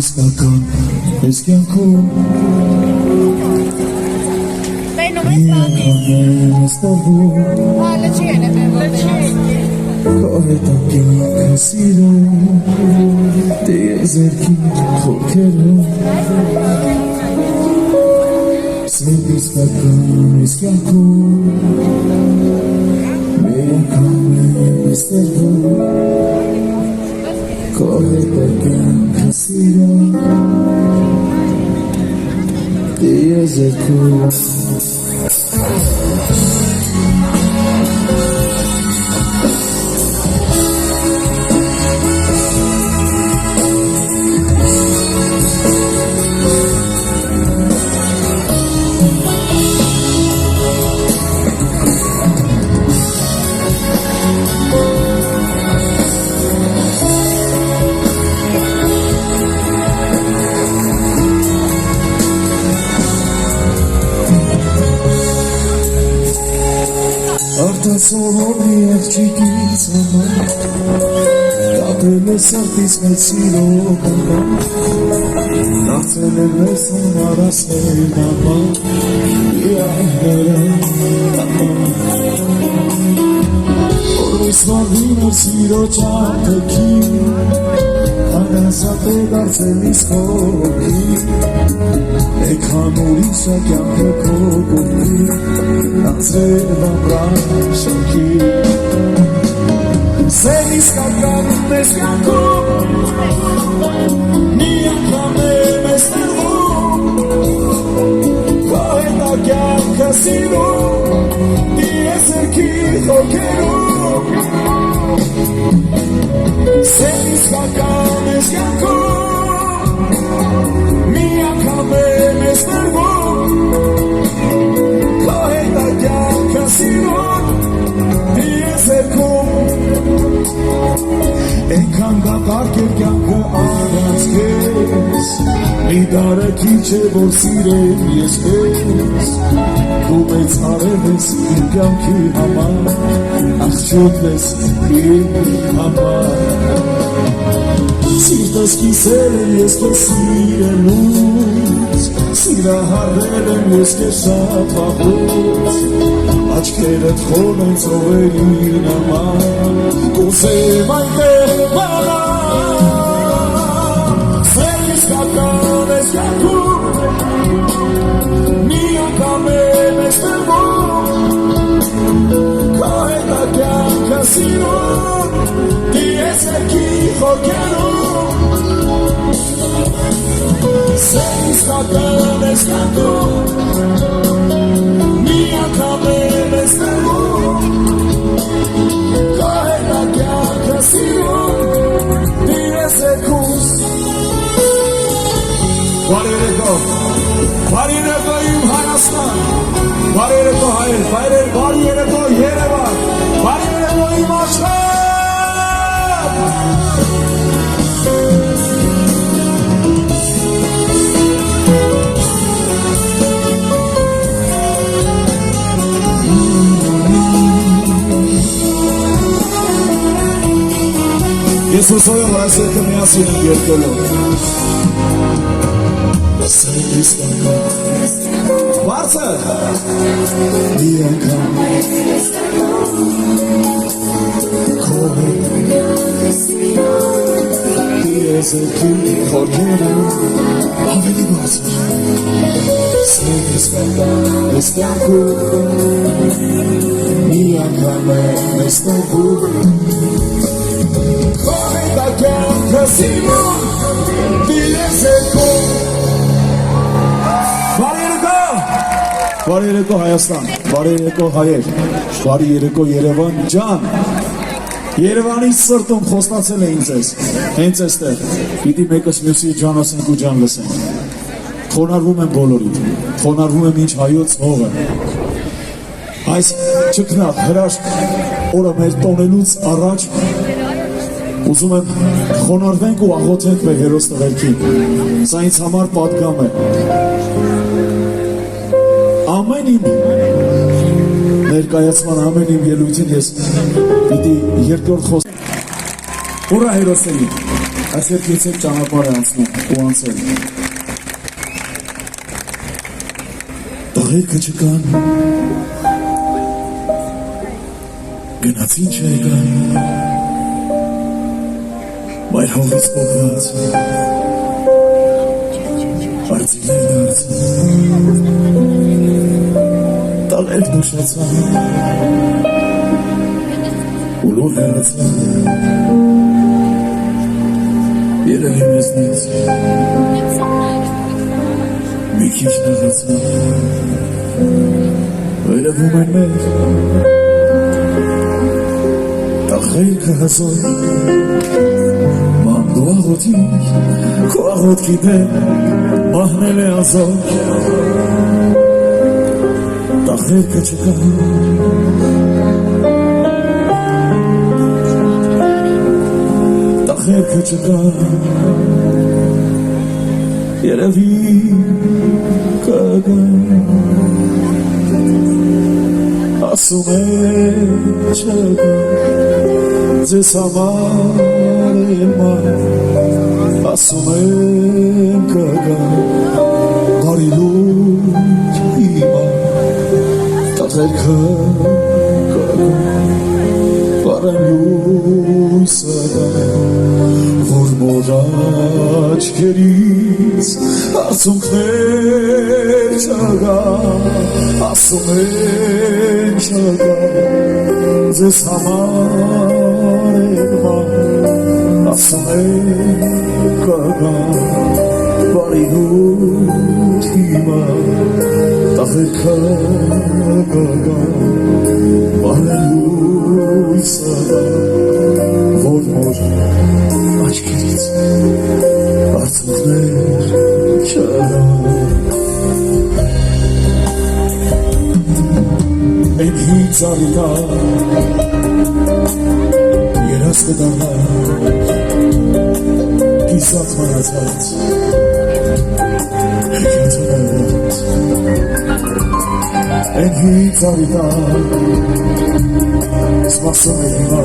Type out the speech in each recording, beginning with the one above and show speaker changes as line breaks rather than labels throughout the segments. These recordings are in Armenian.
Իսկական ես կյանքում Միանգամեն ստարվում Քո հետ կյանքը սիրում Տիեզերքի խորքերում Սև իսկական ես կյանքում Միանգամեն ստարվում Քո հետ կյանքը սիրում Տիեզերքում Արտասովորի աղջիկից համար Կապել է սրտից մեծ սիրո համար Դարձել է մեզ համար ասել համար Իահները Որպես վարդին էր սիրո ճարտեքին Անասատ է դարձել իսկ հոգի Էքան ուրիշը կյանքը քո կողքի Անցրել վամրան շնքի Սև իսկական մեզ կյանքում Մի անգամ է մեզ ներվում Քո հետա կյանքը սիրում Տիեզերքի խորքերում Սև իսկական մեզ կյանքում Մի անգամ է մեզ ներվում Քո հետա կյանքը սիրում Տիեզերքում Էնքան դատարկ էր կյանքը առանց քեզ Մի դարեքի չէ որ սիրեմ ես քեզ Դու մեծ արև ես իմ կյանքի համար Աղջոտ ես իմ համար Սիրտս կիսել եմ ես քեզ սիրելուց Սիրահարվել եմ ես քեզ շատ վաղուց Աչքերդ խոր են ծովերի նման Կուզեմ այնտեղ մնալ Սև իսկական ես կյանքում Մի անգամ է մեզ ներվում Քո հետա կյանքը սիրում դիես եկի խորքերում սենց կատել ես կատում մի անգամ ես ներում կահելա կյանքը սիրում դիես եկուս Բարի երեկո իմ Հայաստան, բարի երեկո հայեր, հայեր, բարի երեկո Երևան, բարի երեկո իմ աշխարհ։ Ես հուսով եմ, որ այս երգը միասին ենք երգելու։ Բարձր մի անգամ դիես եկի խորքերում ավելի բարձր սենց ես կյանքում մի անգամ ես ներում կահելա կյանքը սիրում դիես եկում Բարի երեկո Հայաստան, բարի երեկո հայեր, բարի երեկո Երևան ջան, Երևանից սրտում խոստացել էին ձեզ, հենց էստեղ, պիտի մեկս մյուսի ջան ասենք ու ջան լսենք, խոնարհվում եմ բոլորին, խոնարհվում եմ ինչ հայոց հողը, այս ճգնակ հրաշք օրը մեր տոնելուց առաջ, ուզում եմ խոնարհվենք ու աղոթենք մեր հերոս տղերքին, սա ինձ համար պատգամ է, ամեն իմ ներկայացման ամեն իմ ելույթին ես պիտի երկրորդ խոսք ուրա հերոսների այս երկրից եք ճանապարհ է անցնում ու անցել տղերքը չկան գնացին չեկան մայր հողից փոխված արծիներ դարձան Տալեր նշացան ու լուր հեռացան երևի մեզնից մի քիչ նեղացան վերևում են մեր տղերքը հզոր ման դու աղոթի քո աղոթքի դեմ մահնել է ազոր Տղերքը չկա Տղերքը չկա Երևի կգա Ասում է չկա Ձեզ համար եմ Ասում եմ կգա Բարի լույս հիմա Տղերքը բարեմ լույսը որ մոր աչքերից արցունքներ չգա ասում են չգա ձեզ համար եմ ասում են կգա բարի լույս հիմա Տղերքը բարելույսը որ մոր աչքերից արցունքներ չգա Են հիծարի տար երասկը դարնար կիսած մնացած հեքյացնած Են հիծարի տար սպասում է հիմա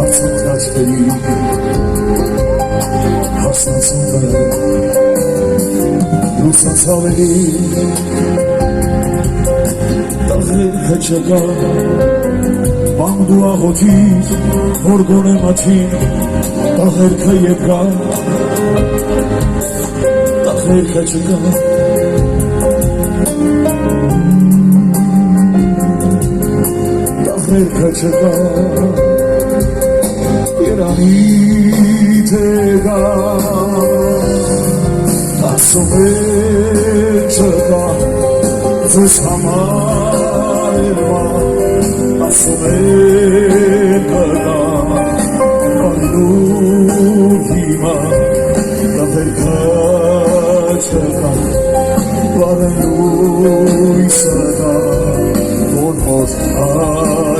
արցունք աչքերի հասնացում է լուսացավերի Տղերքը չկա բան դու աղոթիր որ գոնե մաչին Տղերքը եկա Տղերքը չկա չկա Երանի թեգա ասում է չկա Ձեզ համար երվա ասում է կգա Աննու հիմա դապերկա չկա Վարենու իսակա Որ մոտ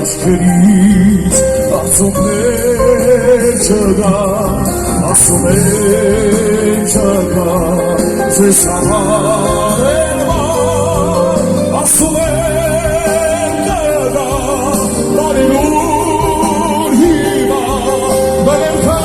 աչքերից արցունքներ չգա Ասում են չկա Ձեզ համար երվա ասում են կգա Վարենու հիմա դապերկա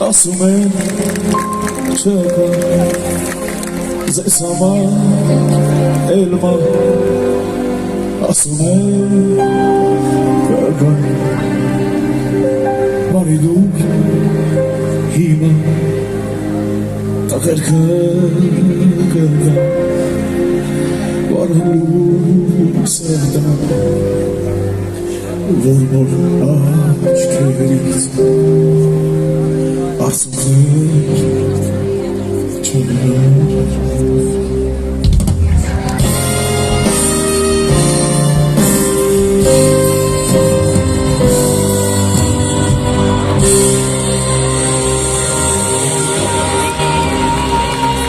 Ասում են չկա Ձեզ համար էլմա Ասում են կգա Բարի դուք հիմա Տղերքը կգա Վարելու սերտա Որ մոր աչքերից Արցունքներ չկա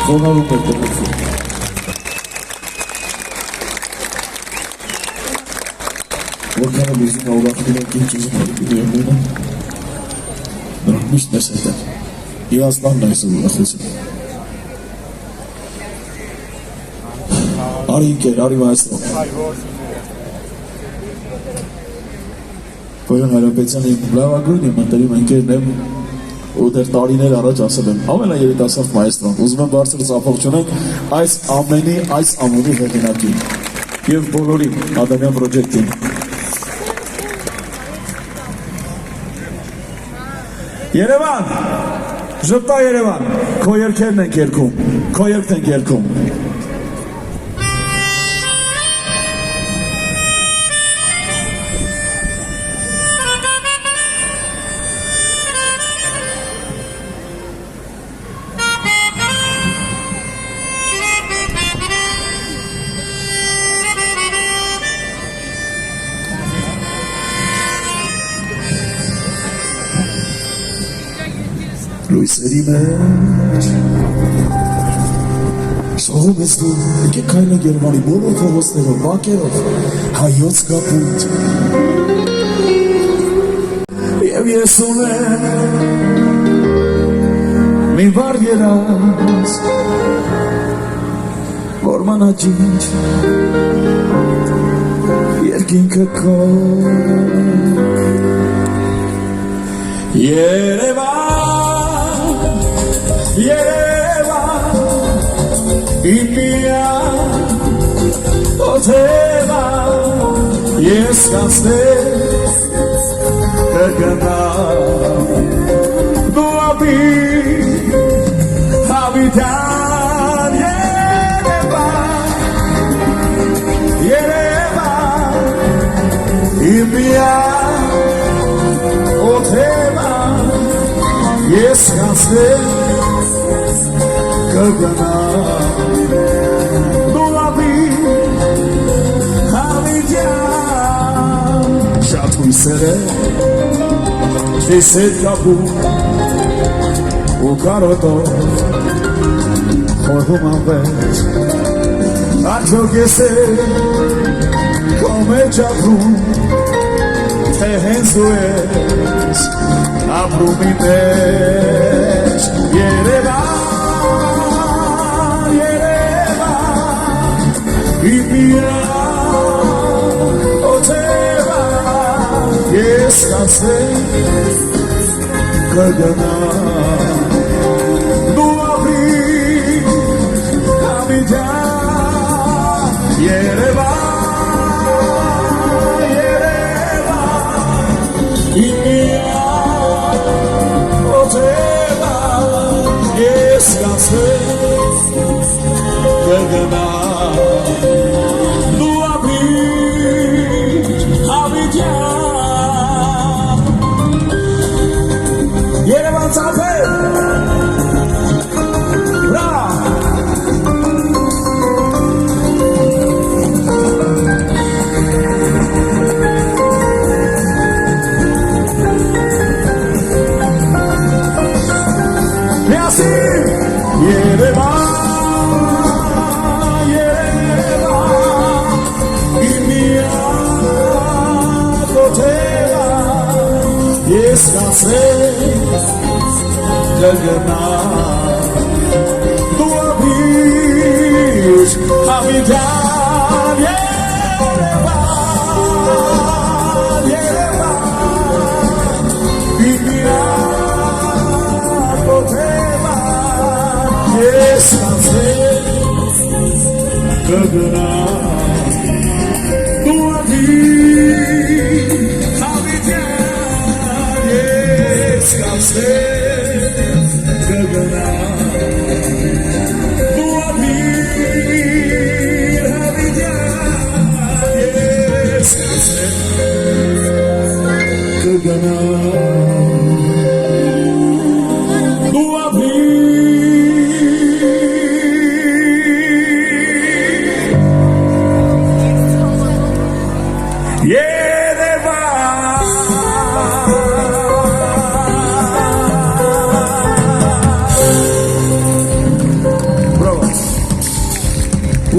Խոնարհում է տրվում Որքան եմ ուզում ուրախություն եք ինչ ուզում եք Նրանք միշտ մեզ հետ են Իրաստանն այսօր ուրախություն Արի ինքեր, արի մայստրոն Պոյոն Հայրապետյանի լավագույն իմ ընտերիմ ընկերն եմ ու դեր տարիներ առաջ ասել եմ ամենա երիտասարդ մայստրոն ուզում եմ բարձր ծափող չունենք այս ամենի այս ամենի հեղինակին և բոլորի Ադամյան պրոջեկտին Երևան, ժպտա Երևան, քո երգերն ենք երգում, քո երգն ենք երգում Լույսերի մեջ Սողում ես դու եկեք քայլենք Երևանի բոլոր փողոցներով, բակերով հայոց կապույտ Եվ ես ունեմ մի վառ երազ որ մանաջինչ երկինքը քո Երևան Ինdia Oteva Yes cancer Kagana Duabi Habitan Yerevan India Oteva Yes cancer Չեսետ կապում ու կարոտով խորհում անվեջ Արդյոք ես է քո մեջ ապրում թե հենց դու ես ապրում իմ մեջ Երևան, Երևան իմ միակ օթևան ես կասեմ կգնամ դու ապրիր հավիտյան Երևան, Երևան իմ միակ օթևան ես կասեմ կգնամ դու ապրիր հավիտյան Երևան ծափեր Երևան, Երևան, իմ միակ օթևան ես կասեմ կգնամ դու ապրիր հավիտյան Երևան, Երևան, իմ միակ օթևան ես կասեմ կգնամ դու ապրիր հավիտյան ես կասեմ կգնամ դու ապրիր հավիտյան ես կասեմ կգնամ դու ապրիր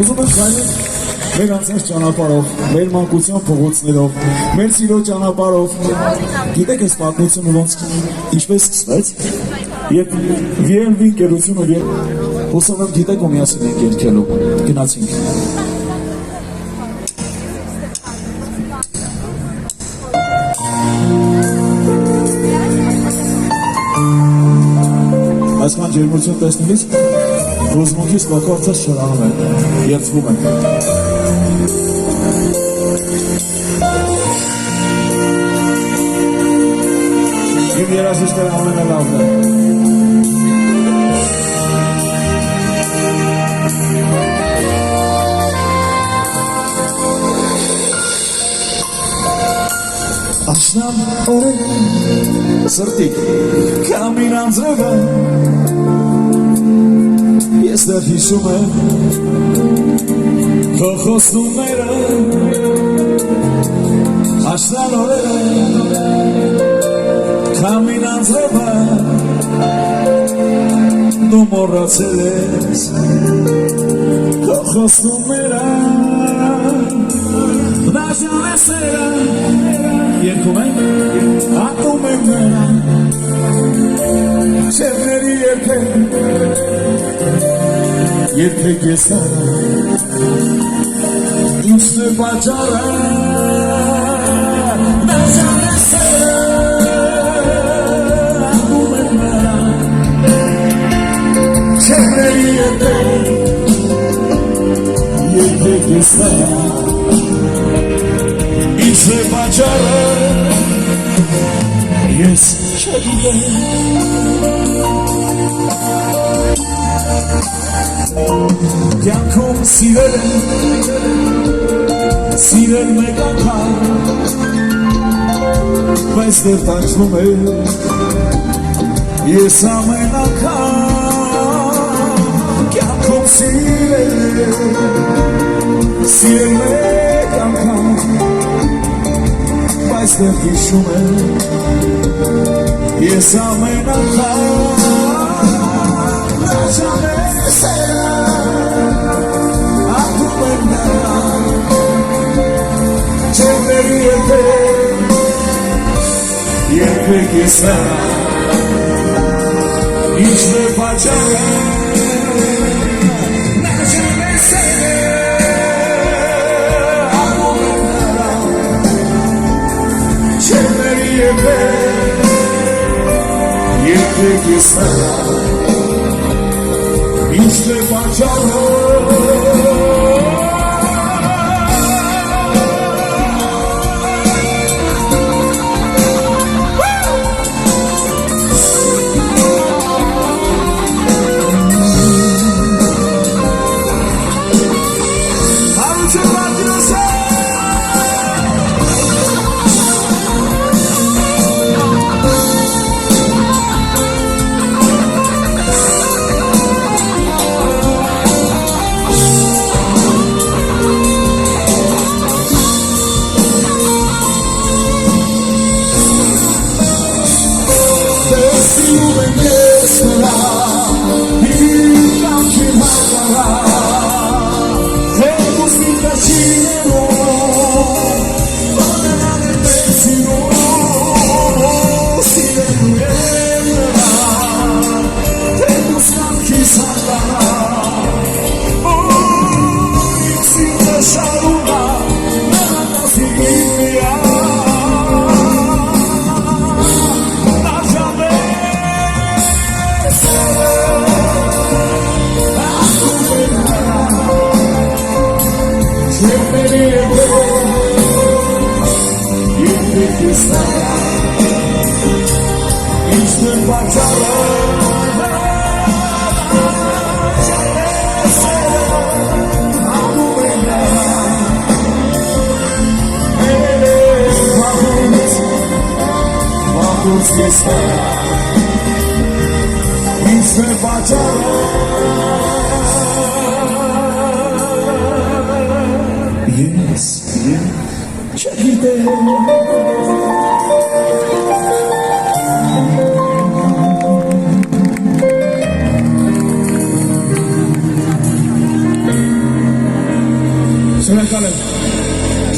Ուզում եմ քայլել մեր անցած ճանապարհով, մեր մանկության փողոցներով, մեր սիրո ճանապարհով։ Գիտեք այս պատմությունը ոնց ինչպես սկսվեց։ Երբ VLV ընկերությունը հուսով եմ գիտեք ու միասին ենք երգելու։ Գնացինք։ Այսքան ջերմություն տեսնելիս հուզմունքից կոկորցած շրանում են, երծվում են։ Իմ երաժիշտները ամենալավն են։ Աշնան օրերը սրտիկ կամին անձրևը Ես դեռ հիշում եմ քո խոստումները Աշնան օրերը կամին անձրևը դու մոռացել ես քո խոստումները Դաշան է սերը Երգում ենք, ատում ենք նրան Շերների երգեք Երգեք ես արա Ինչն է պատճառը Դաշան է սերը Ատում ենք նրան Շերների երգեք Երգեք ես արա Ինչն է պատճառը Ես չգիտեմ Կյանքում սիրել եմ Սիրել մեկ անգամ Բայց դեռ տանջվում է Ես ամեն անգամ Կյանքում սիրել Սիրել մեկ անգամ Բայց դեռ հիշում եմ Ես ամեն անգամ նշանես ատում եմ նրան Չեմերի երբեք ես նրան Ինչ է պատճառը նշանես ատում եմ նրան Չեմերի երբեք ես նրան Ինչ է պատճառը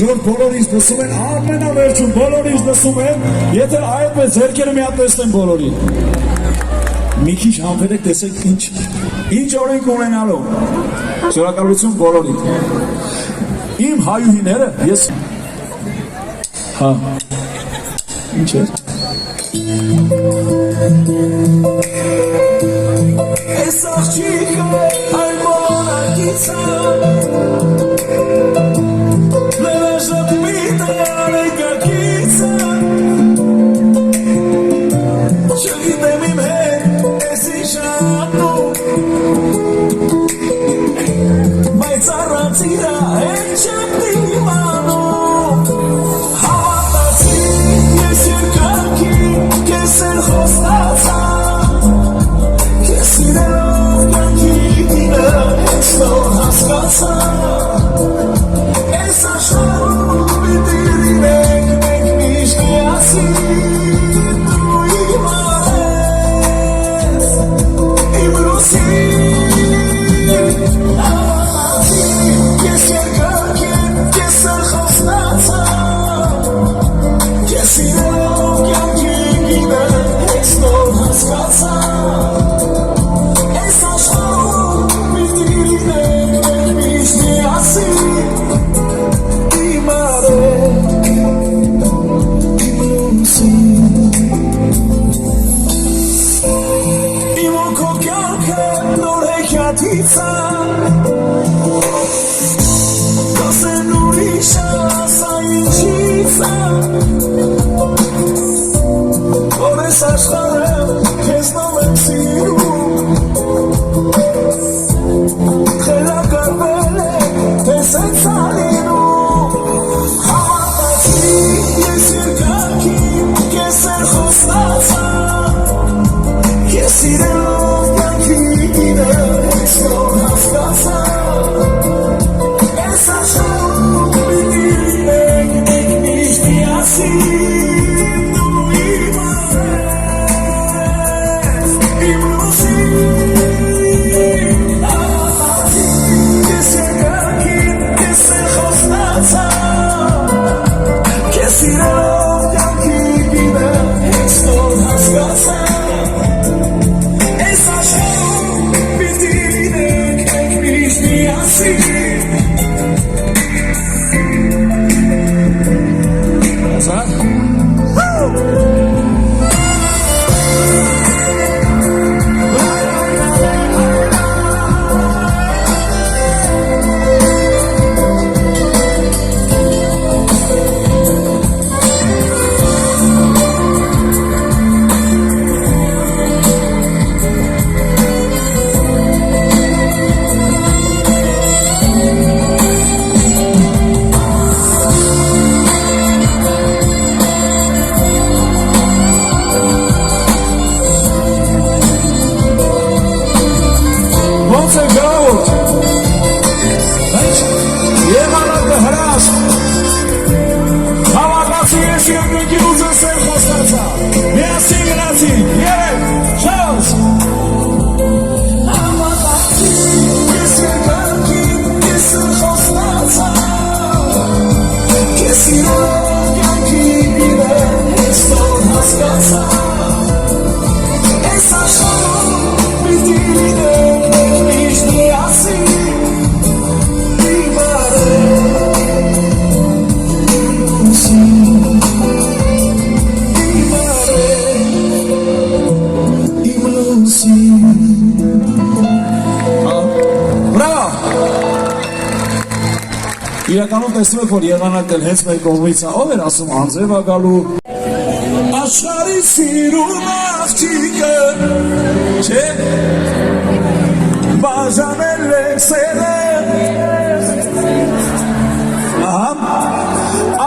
Ժոր բոլորից լսում են, ամենավերջում բոլորից լսում են, եթե այդպես ձերքերը միատեսնեն բոլորին։ Մի քիչ համբերեք, տեսեք ինչ օրենք ունենալու։ Շնորհակալություն բոլորին։ Իմ հայուհիները, ես հա ինչ է։ Ես աղջիկը այ մոնակիցը Իրականում տեսնում եք, որ եղանակն հենց մեր կողմից է, ով էր ասում անձև է գալու։ Աշխարհի սիրուն աղջիկը, չէ, բաժանել եք սերը,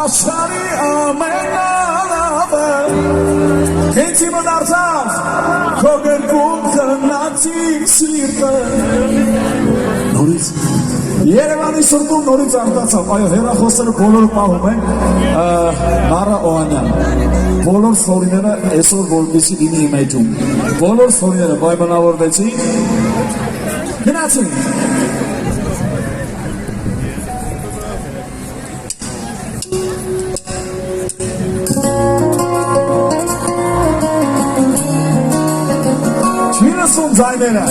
աշխարհի ամենալավը, հենց իմը դարձավ, քո գրկում քննացիք սիրտը, նորից Երևանի սրտում նորից արտացավ, այո, հեռախոսները բոլորը պահում են, Նարա Օհանյան, բոլոր ստորիները այսօր որպեսի լինի իմ էջում, բոլոր ստորիները պայմանավորվեցին, գնացին։ Չի լսում ձայները։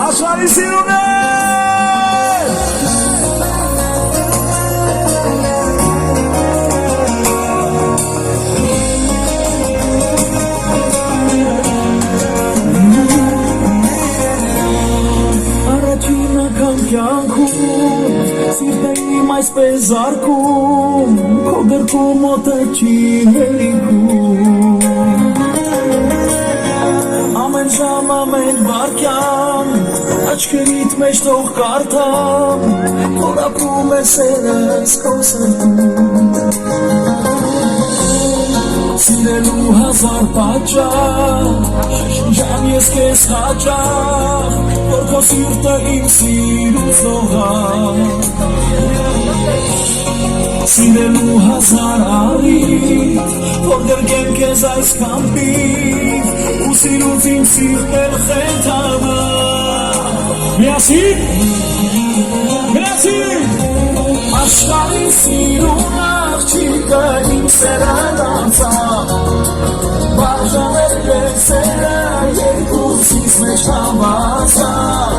Աշխարհի սիրուն Առաջին անգամ կյանքում սիրտը իմ այսպես զարկում քո գրկում մոտը չի հերիքում Ամեն ժամ ամեն վարքյան Աչքերիդ մեջ թող կարդամ Որ ապրում է սերս քո սրտում Սիրելու հազար պատճառ Ջան ես քեզ հաճախ Որ քո սիրտը իմ սիրուց լողա Սիրելու հազար առիթ Որ գրկեմ քեզ այս կամպիվ Ու սիրուց իմ սիրտն խենթանա Միասին Միասին Աշխարհի սիրուն աղջիկը իմ սերը դարձավ Բաժանել եք սերը երկուսիս մեջ համացավ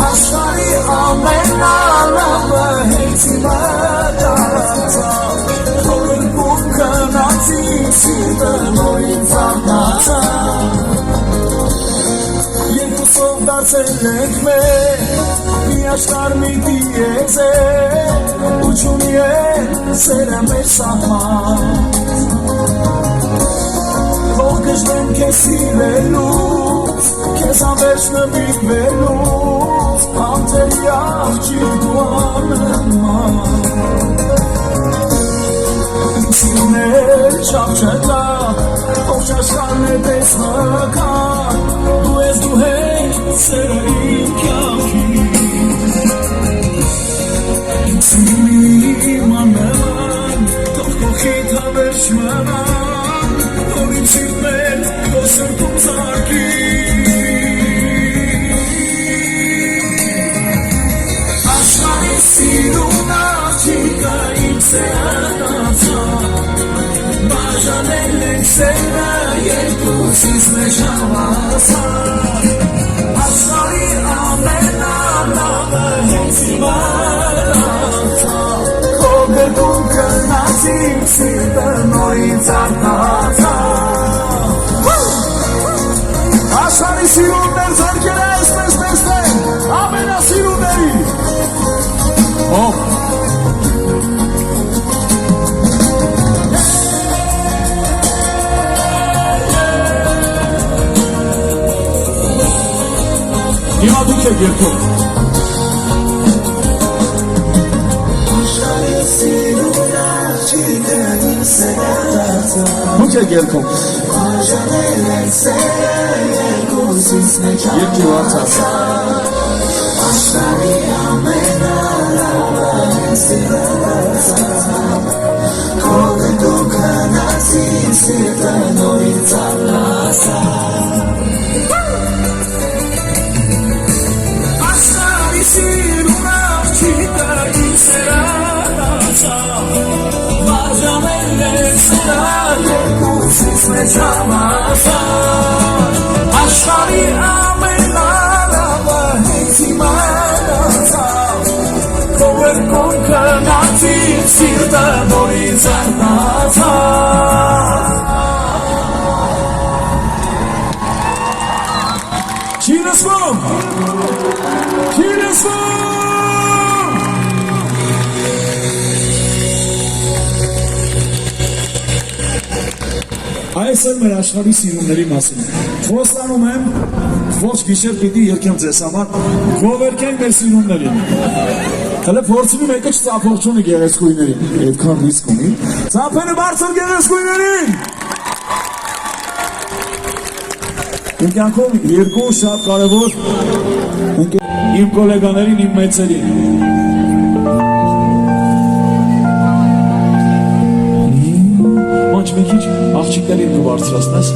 Աշխարհի ամենալավը հենց իմը դարձավ Քո գրկում քնացիք սիրտը նորից արթնացավ Երկուսով դարձել ենք մեր մի աշխարհ մի դիեզե ու չունի է սերը մեր սահման Որ գժվեմ քեզ սիրելուց քեզ անվերջ նվիրվելուց Համտերի աղջիկ դու աննման Սիրուն էլ չափ չկա ողջ աշխարհն է տեսնական Դու ես դու հետ սերը իմ կյանքի Սիրուն աննման թող կողքիդ հավերջ մնան Որ իմ սիրտն էլ քո սրտում զարկի Աշխարհի սիրուն աղջիկը իմ սերը դարձավ Բաժանել ենք սերը երկուսիս մեջ համացավ Աշխարհի ամենալավը հենց իմը դարձավ Քո գրկում քնացիք սիրտը նորից արթնացավ Աշխարհի սիրուններ ձեռքերը այսպես տեսնեն ամենասիրունների Ով Հիմա դուք եք երկում Դուք եք երկում Երկի վարձած Աշխարհի ամենալավը Քո գրկում քնացիք սիրտը նորից արթնացավ Սիրուն աղջիկը իմ սերը դարձավ Բաժանել եք սերը
երկուսից մեծ համասար աշխարհի ամենալավը հենց իմանացավ քո երկուն քնացի սիրտը նորից արթնացավ Cheers, mom! Cheers, mom! Այս էլ մեր աշխարհի սիրունների մասին։ Խոստանում եմ, ոչ գիշեր պիտի երգեմ ձեզ համար, գովերքենք մեր սիրուններին։ Հələ փորձի մեկը չծափողջունի գեղեցկույներին, այդքան ռիսկ ունի։ Ծափերը բարձր գեղեցկույներին։ Իմ կյանքում երկու շատ կարևոր իմ գոլեգաներին, իմ մեծերին։ Մանչ մի քիչ աղջիկներին դու բարձրացնես։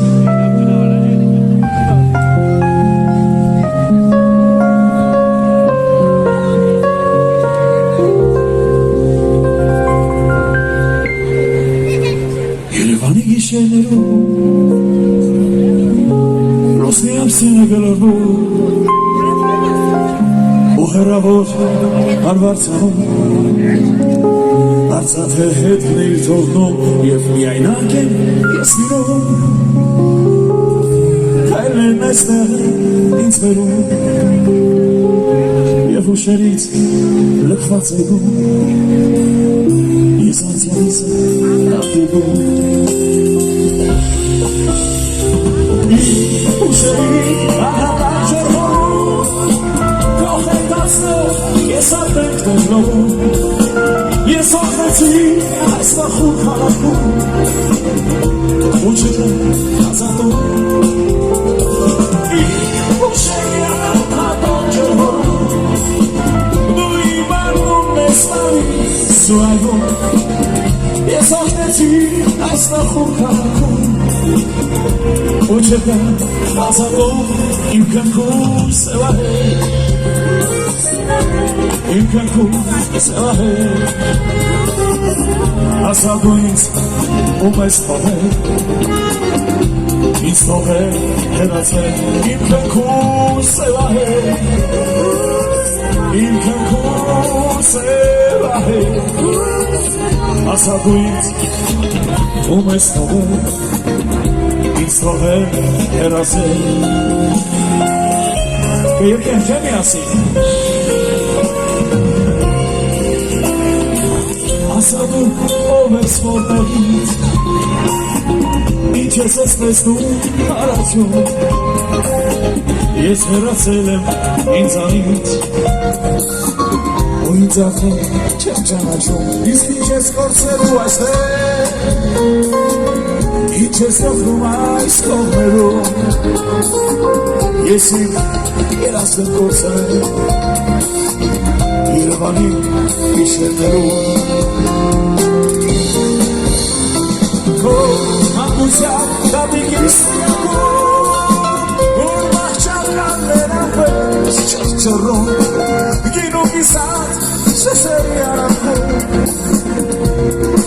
Երևանի գիշերներում Սենը գլորվում ու հեռավոր արվարձանում արծաթե հետն իր թողնում և միայնակ եմ ես նիրում քայլեն այստեղ ինձ վերում և ուշերից լքված էգում ես անցյալիս աղդիվում Ուշերի ահատակ չորվում Կող է տասնով ես ատենք դժլովում Ես ողնեցի այս վախուր խալակում Ու չեմ ազատում Ուշերի ահատակ չորվում Դու իմ արվում ես մարի սուայվում Ես ողնեցի այս վախուր խալակում Ու չեմ ազատում իմ կյանքում սևահեր Իմ կյանքում սևահեր Ասա դու ինձ ում ես թողել Ինձ թողել հեռացել Իմ կյանքում սևահեր Իմ կյանքում սևահեր Ասա դու ինձ ում ես թողել Ինձ թողել հեռացել Կերկեմ չեմ ասի Ասա դու ով ես որտեղից Ինչ ես տեսնում առաջում Ես հեռացել եմ ինձանից Ու ինձ արդեն չեմ ճանաչում Իսկ ինչ ես կորցրու այստեղ Ինչ ես կողնում այս կողմերում Ես իմ երասն կորցրել Երևանի գիշերներում Քո հանգուցյալ դատիկիս կյանքում Որ մահճակալներ անպես չրճռում Գինու կիսած շշերի արանքում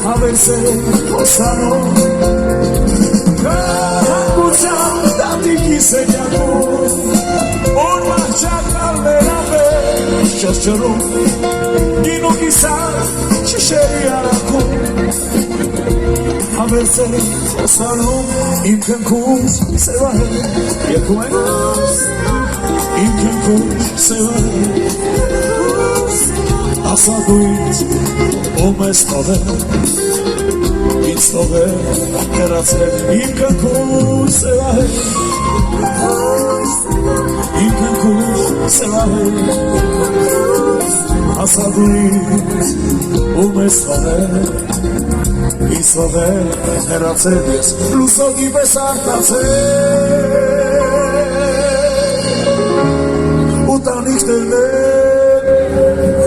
Հավերսել հոսանում Հանգուցյալ դատիկիս կյանքում Որ մահճակալներ անպես չրճռում Գինու կիսած շշերի արանքում Հավերսել հոսանում Իմ կյանքում սևահեր Երկու են Իմ կյանքում սևահեր Ասա դու ինձ ում ես թողել Ինձ թողել հեռացել Իմ կյանքում սևահեր Իմ կյանքում սևահեր Ասա դու ինձ ում ես թողել Ինձ թողել հեռացել ես լուսողի պես արտացել Ու տանիքներն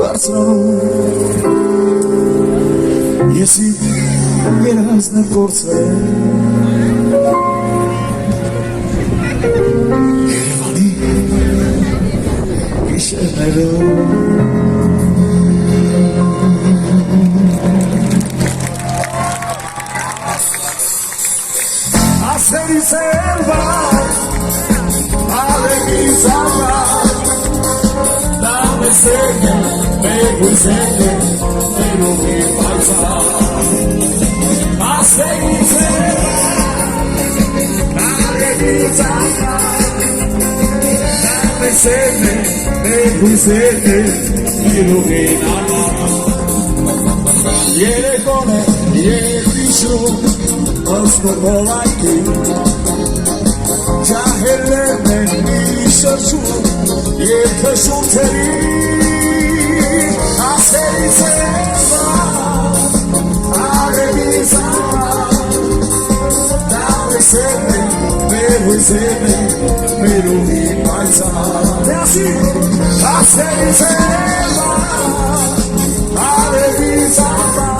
վարձրանում Ես իմ երազն եմ կորցրել Երևանի գիշերներում ասերի սերվա արեգի զավա դամ է սերգը մեր հույզերգը մեր ուղի պայծա ասերի սերվա արեգի զավա դամ է սերգը մեր հույզերգը մեր ուղի նարմա երեկոն է երկիշում Oscar Bolaki Ջահելներն են մի շրջում երկշում թերի ասերի ծերվա արևի զավա դավեսերն են մեր հույզերն են մեր ուղի պայծառ ասերի ծերվա արևի զավա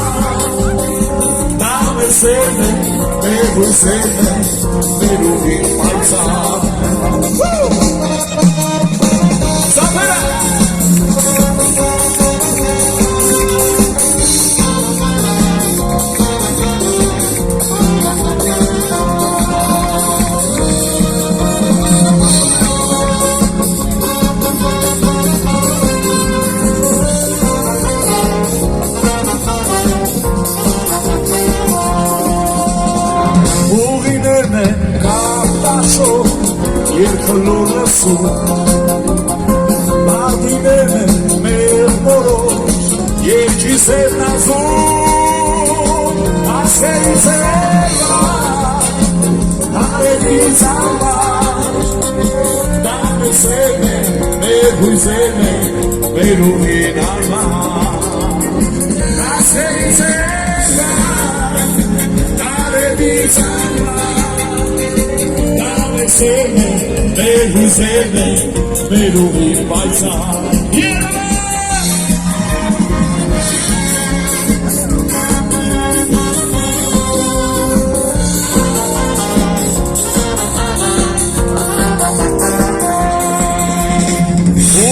Sene, me sene, me rugi paisa. Sapera. Երքլորսում Մարդիներն են մեր մորոջ Երկիզերն ազում Ասերի ծերվա Արևի ծավար Դամեսերն են մեր հույզերն են մեր ուղին արման Ասերի ծերվա Արևի ծավար Sene, me sene, me rugi paisa.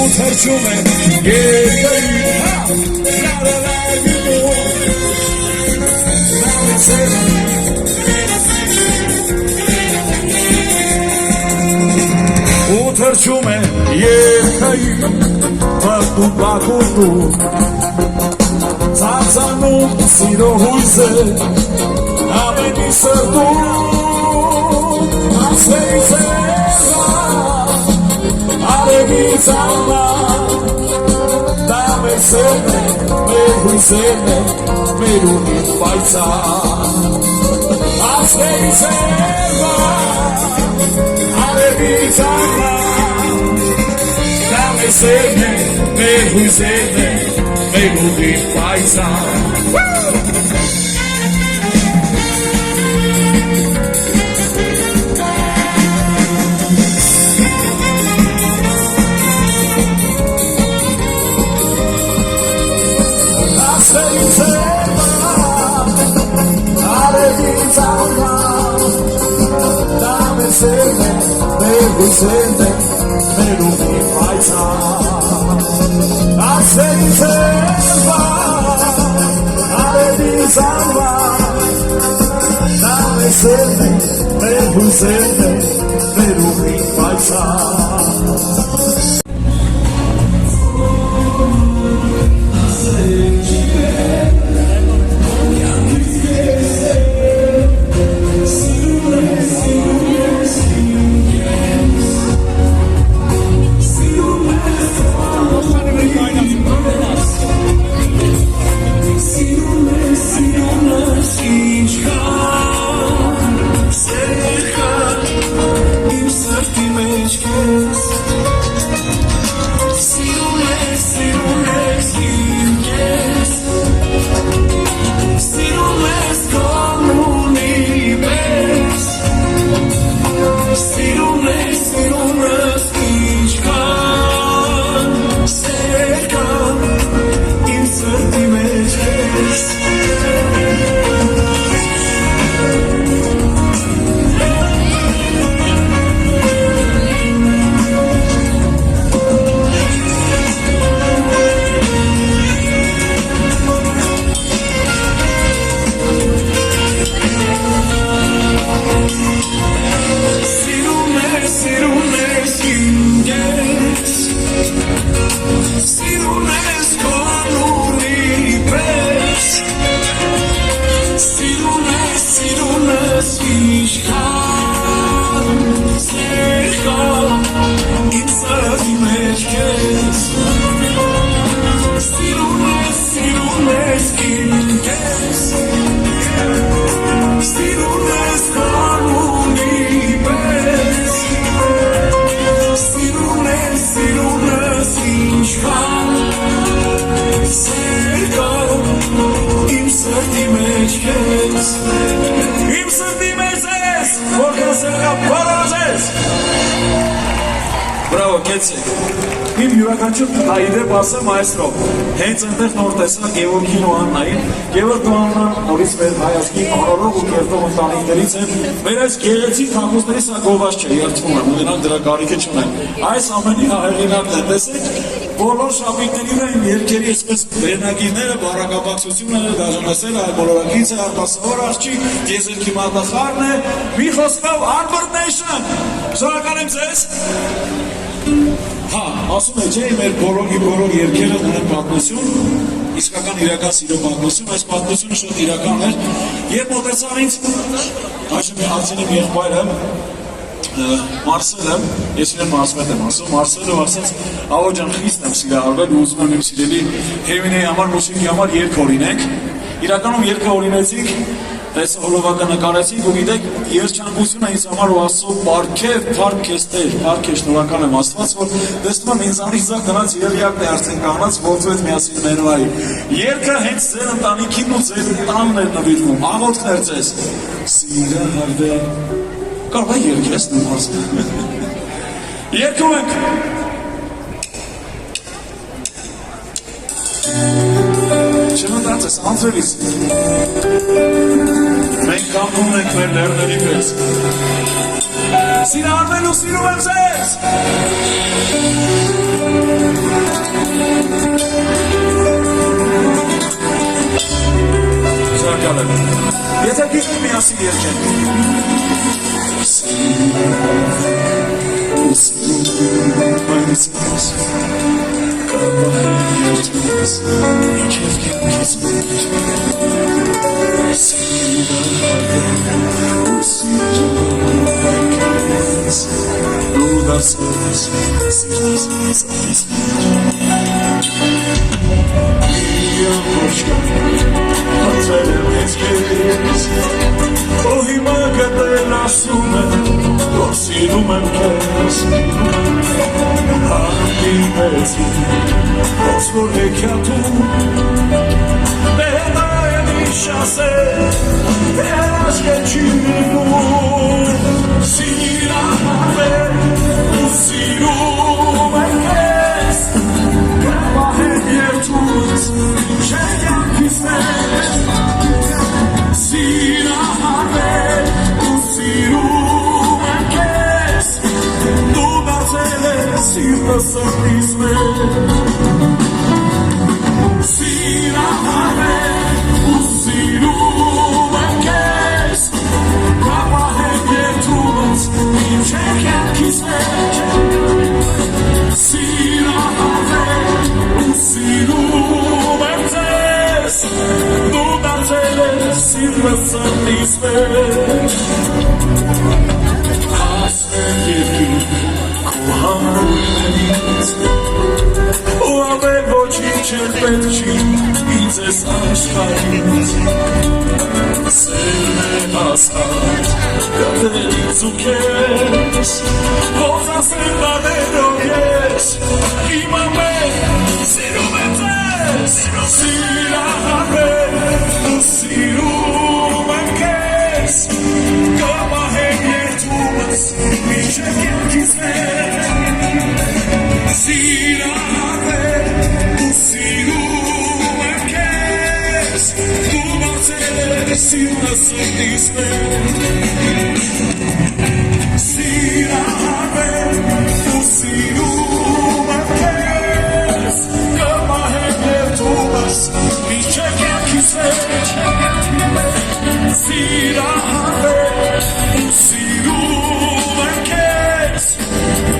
Uterçum en yeğeyi, la la gidiyor. Dame sene. Uterçum en yeğeyi, baktu. Zazanum siro huyze, ameni serdum, aseri sera, arevi zama, dame sene, me huyzene, me runi paisa, aseri sera, arevi zama, dame sene, me huyzene. They will be paisa.
Serhat, im sırtım eşke
սրտի մեզ ես, որքան սրկա բոլորս Բրավո, կեցեք։ Իմ յուրաքանչյուր հայդեպ ասեմ այստրո, հենց այնտեղ նոր տեսա Գևորգին ու Աննային, Գևորգ ու Աննան նորից մեր հայազգի անորող ու կերտող ընտանիքներից են, մեր այս գեղեցիկ հագուստների սա գովազ չէ, երդվում եմ, ու նրանք դրա կարիքը չունեն։ Այս ամենի հեղինակն է, տեսեք, բոլոր շապիկների վրա են երկերի այսպես վերնագիրները, բառակապակցությունները, դաժանասել այլ բոլորակից է, արպասավոր աղջիկ, եզերքի մատախարն է, մի խոսքով Arbor Nation, շնորհակալ եմ ձեզ։ Հա, ասում է չէ, մեր բոլոր երկերը ունեն պատմություն, իսկական իրական սիրո պատմություն, այս պատմությունը շուտ իրական էր, երբ մոտեցավ ինձ, այժմ Արցինիմ եղբայրը, Մարսելը, ես իրեն Մարսմետ եմ ասում, Մարսելը ասաց, աղո ջան խիստ եմ սիրահարվել ու ուզում եմ իմ սիրելի Հերմինեի համար, մուսիկի համար երգ օրինենք, իրականում երգը օրինեցինք, այս հոլովակը նկարեցինք ու գիտեք, երջանկությունը ինձ համար ու Աստծո պարգև, փառք քեզ Տեր, փառք քեզ, շնորհակալ եմ Աստված, որ տեսնում եմ ինձանից դա գնաց եղյակն է արդեն կանգնած, ողջույն միասին մերվայի։ Երգը հենց ձեր ընտանիքին ու ձեր տանն էր նվիրվում, աղոթքն էր ձեզ։ Սիրահարվել, կարող է երգ ես նմարսը։ Երգում ենք։ Չմտած ես, անձրևից։ Մենք կամնում ենք մեր լերների պես։ Սիրահարվել ու սիրում եմ ձեզ։ Շնորհակալ եմ։ Եթե գիտեք միասին երգենք։ Ու սիրում եմ ձեզ։ Կավահեն երդուս, իքև կյանքից մեր Սիրահարվել ու սիրում ես ու դարձես սիրտս ծավիս Մի ամոչկա հացել եմ ես կեզ ու հիմա գտել ասում եմ որ սիրում եմ կեզ Հանդիմեցի ոնց որ հեքիաթում Բեղնա եմ իշ ասել Դեր աշկը չի մինում Սիրահարվել ու սիրում եմ կեզ Կավահեն երդուս շեյանքիս մեր Սիրահարվել ու սիրում եմ կեզ Դու դարձել ես սիրտը սրտիս մեր Սիրահարվել ու սիրում եմ կեզ Կավահեն երդուս մինչև կյանքիս մեջ Սիրահարվել ու սիրում եմ ձեզ Դու դարձել ես սիրտը սրտիս մեջ Հասնել երկիր քո հանրույթներից ու ամեն ոչինչ էլ պետք չի ինձ ես աշխարհից Սերն է հաստատ գտել ինձ ու քեզ Ոնց ասել բառերով ես իմ ամեն սիրում եմ ձեզ Սիրահարվել ու սիրում եմ քեզ Կավահեն երդումս մինչև կյանքիս մեջ Սիրահարվել ու սիրում եմ քեզ Դու դարձել ես սիրտը սրտիս մեջ Սիրահարվել ու սիրում եմ քեզ Կավահեն երդումս մինչև կյանքիս մեջ Սիրահարվել ու սիրում եմ քեզ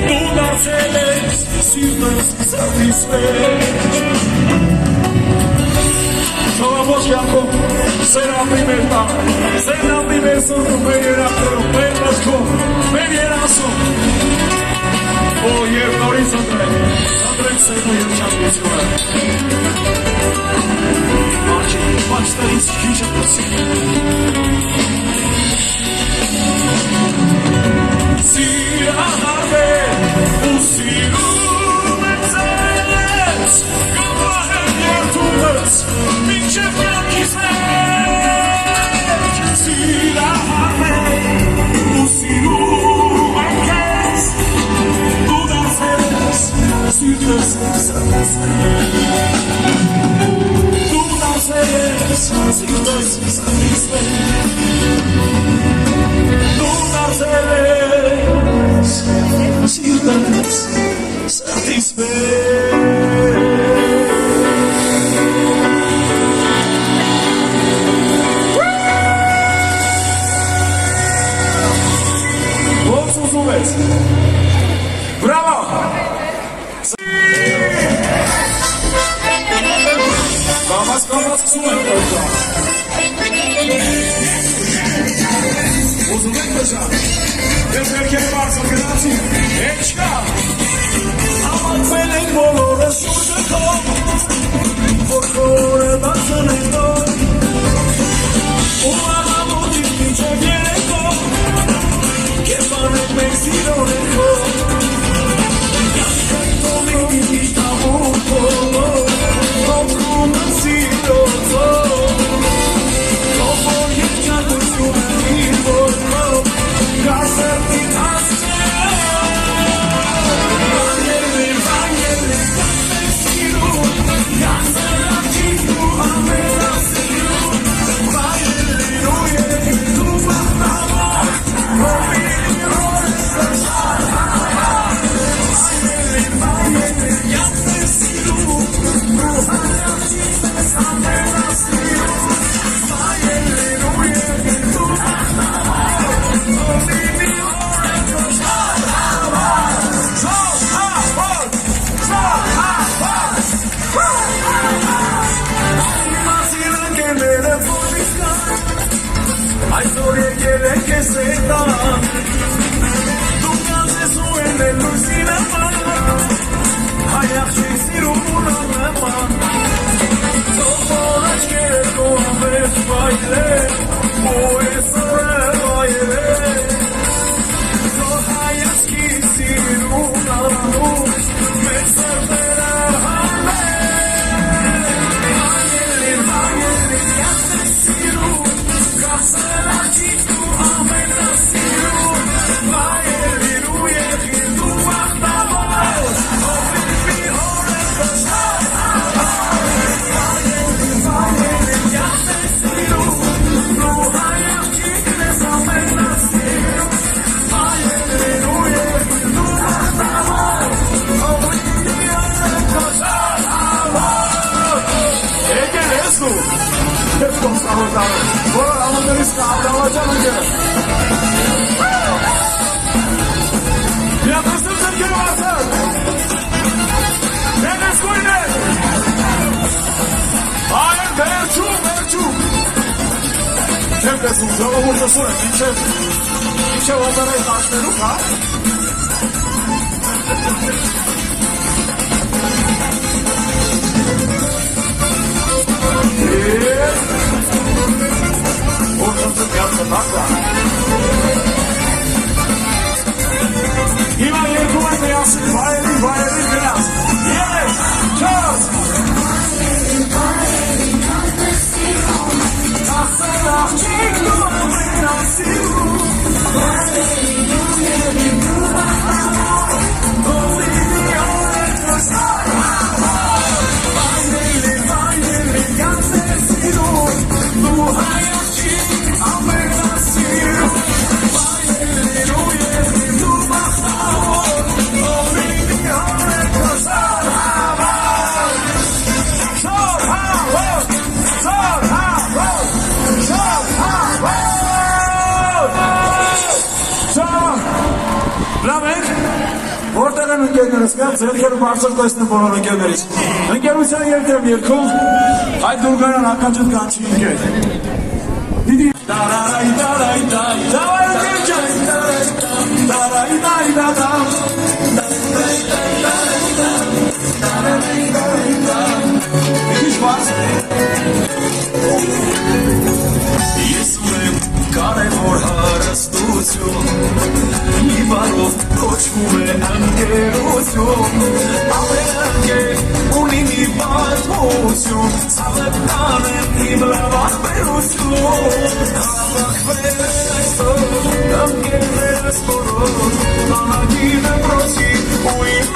Դու դարձել ես սիրտս սրտիս մեջ Թողամոս կյանքում սեր ապրի մեր տանը Սերն ապրի մեր սրտում, մեր երախտերում, մեր մտքում, մեր երասում Ու երբ նորից ընտրենք սերն ու երջանկությունը Աչքերից քիչ է Սիրահարվել ու սիրում եմ ձեզ Կավահեն երդումս մինչև կյանքիս մեջ Սիրահարվել Bravo! Կամաց կսում ենք որտա Ուզում եք բժան Ես ներքեր բարձր գնացի Եկ չկա Ամատվել ենք բոլորը շուրջը քո Որ քորը բացն ենք դոր Ու աղամոտից մինչև երեկո Կերպան ենք մենք սիրոն ենք քո
Ձերքերը բարձր տեսնեմ բոլոր ընկերներից Ընկերության երդեմ երկում Այդ դուրգարան ականջըտ կանչի ընկեր Դիդի Տարարայ տարայ տարայ Դավայ ընկեր ջան Տարայ տարայ տարայ Դիդի շվաց Ես ունեմ կարևոր հարստություն Մի բարով կոչվում է ընկերություն Ամենընկեր ունի մի պատմություն Ցավը կանեմ իմ լավախբերություն Հավաքվել այսօր ընկերներս բոլոր Բանակի դպրոցի ու իմ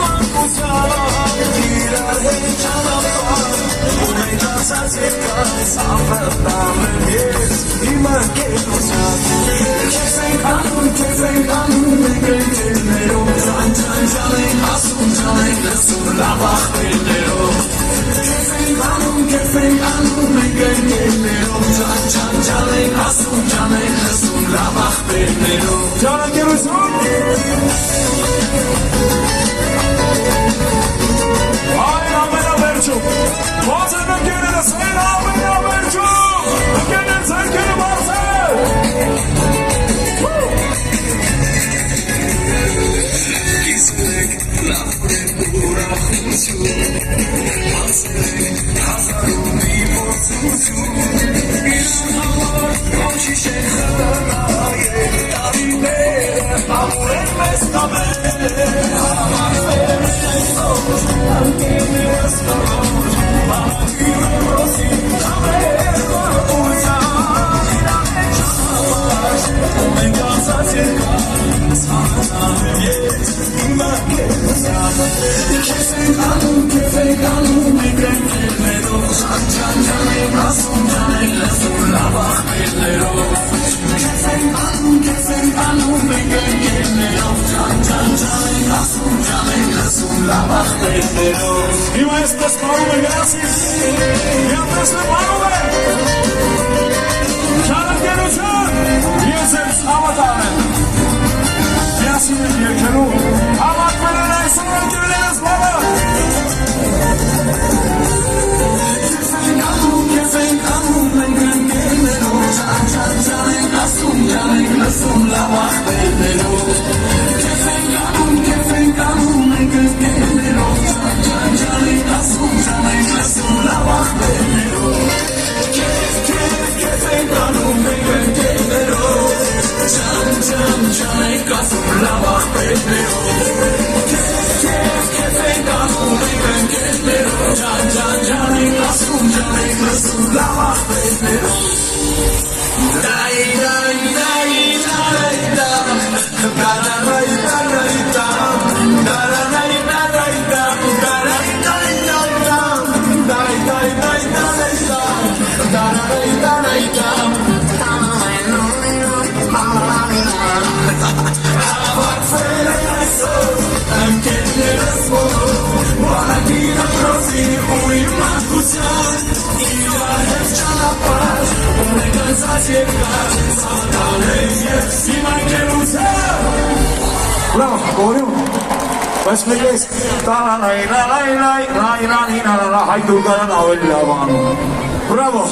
Բրավո։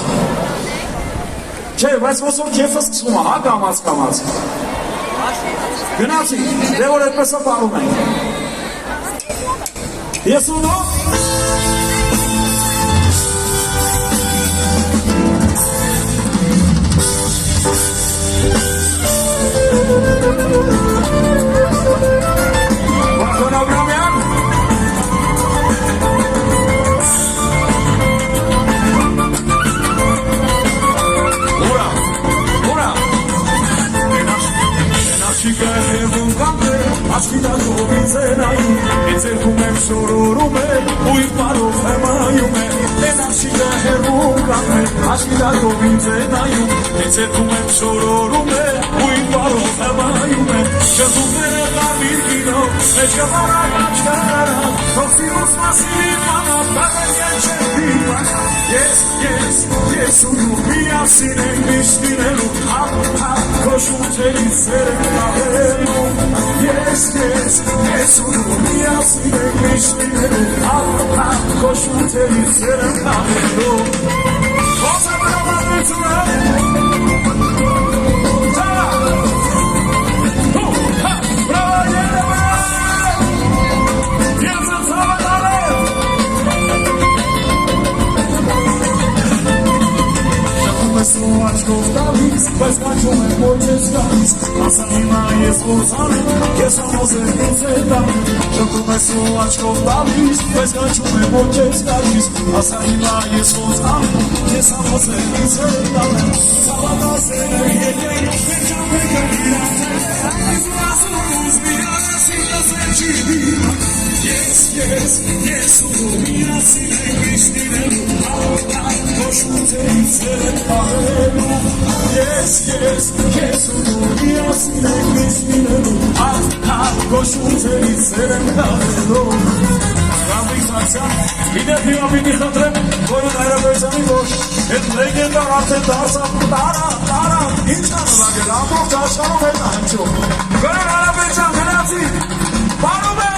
Չէ, բայց ոսոր քեֆը սկսում է, հա, կամաց։ Գնացի, դե որ այդպես է պարում ենք։ Ես ունո։ Վարդոն Աբրամյան։ Aşkıdan obizenayım, eterkumem sorurumem, uyuparım hemayumem. En aşkıda herumkamem, aşkıdan obizenayım, eterkumem sorurumem, uyuparım hemayumem. Gözümlere kabir gino, eşkabara kaçkara, toksiyos masili bana, bana gerçekliği bana. Yes, unu miyasinen düştünelu, koşum teli serenadelu. Yes, unu miyasinen düştünelu, koşum teli serenadelu. Kosa bana lütfen. Słuchaczków Dawid, bez kaczumek ojciec Dawid, a sanima jest włosany, jest samozernice Dawid. Żokume słuchaczków Dawid, bez kaczumek ojciec Dawid, a sanima jest włosany, jest samozernice Dawid. Cała ta sena jedzie, wieczamy kandidaty, a z nas zbieramy się na serci. Yes, yes, miassin ek vishtinelu, koshutei seret kahelu. Yes, miassin ek vishtinelu, koshutei seret kahelu. Իդե փիվա պիտի խնդրեմ, որ հայրապետյանի որ այդ լեգենդար արդեն դարձավ տարա, ինչ անվագել, ամբողջ աշխարհով հետ հնչում։ Որ հայրապետյան գնացի, բարում է։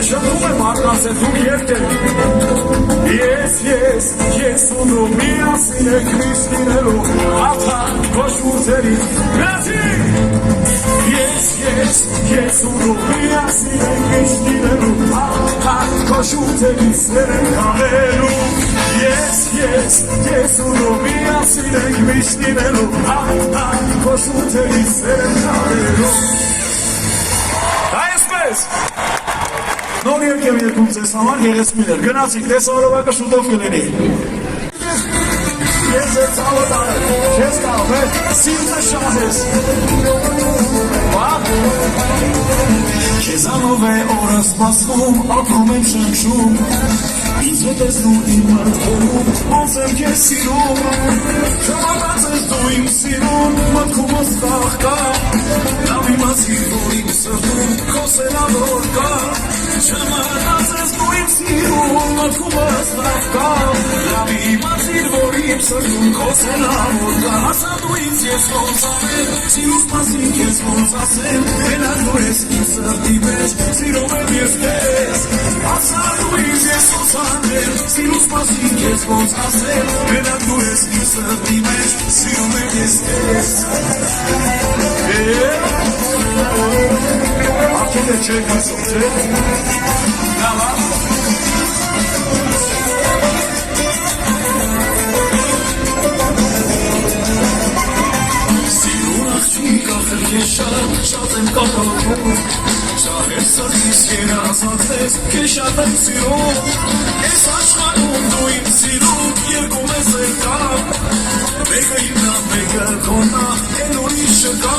Շնորհում եմ արտանց է դուք երկել Ես ունում միասին եք միշտ լինելու Աթա կոշուրձերից Գրացի Ես ունում միասին եք միշտ լինելու Աթա կոշուրձերից սեր են կաղելու Ես ունում միասին եք միշտ լինելու Աթա կոշուրձերից սեր են կաղելու Այսպես Նոր երկեմ երկում ձեզ համար գեղեցմիներ, գնացիք, տեսարովակը շուտով կլինի։ Ես է ծավոտ արել, չես կավ է, սիրուզը շատ ես։ Քեզանով է օրը սպասվում, ապրում եմ շնչում, ինձ հետ ես դու իմ մրդվում, ոնց եմ քեզ սիրում, շամատած ես դու իմ սիրուն, մտքումս տաղ կա, լավ իմացիր, որ իմ սրտում, քո սենավոր կա, շամատած ես դու իմ սիրուն, մտքումս տաղ կա, լավ իմացիր, որ իմ սրտում, քո սենավոր կա, ասա դու ինձ ես ոնց ամեն, սիրուս մասին քեզ ոնց ասեմ, մենակ դու ես իմ սրտի մեջ, սիրում եմ ես քեզ, ասա դու ինձ ես ոնց ամեն, սիրուս մասին քեզ ոնց ասեմ, մենակ դու ես իմ սրտի մեջ, սիրում եմ ես քեզ, Ակել է չեք ասում, չէ, լավա, Շատ եմ կապակում, շահեր սրտիս երազանցես, կե շատ եմ սիրում, ես աշխարում դու իմ սիրում, երկում ես եկամ, մեկը իմնա, մեկը կոնա, են ուրիշ չկա,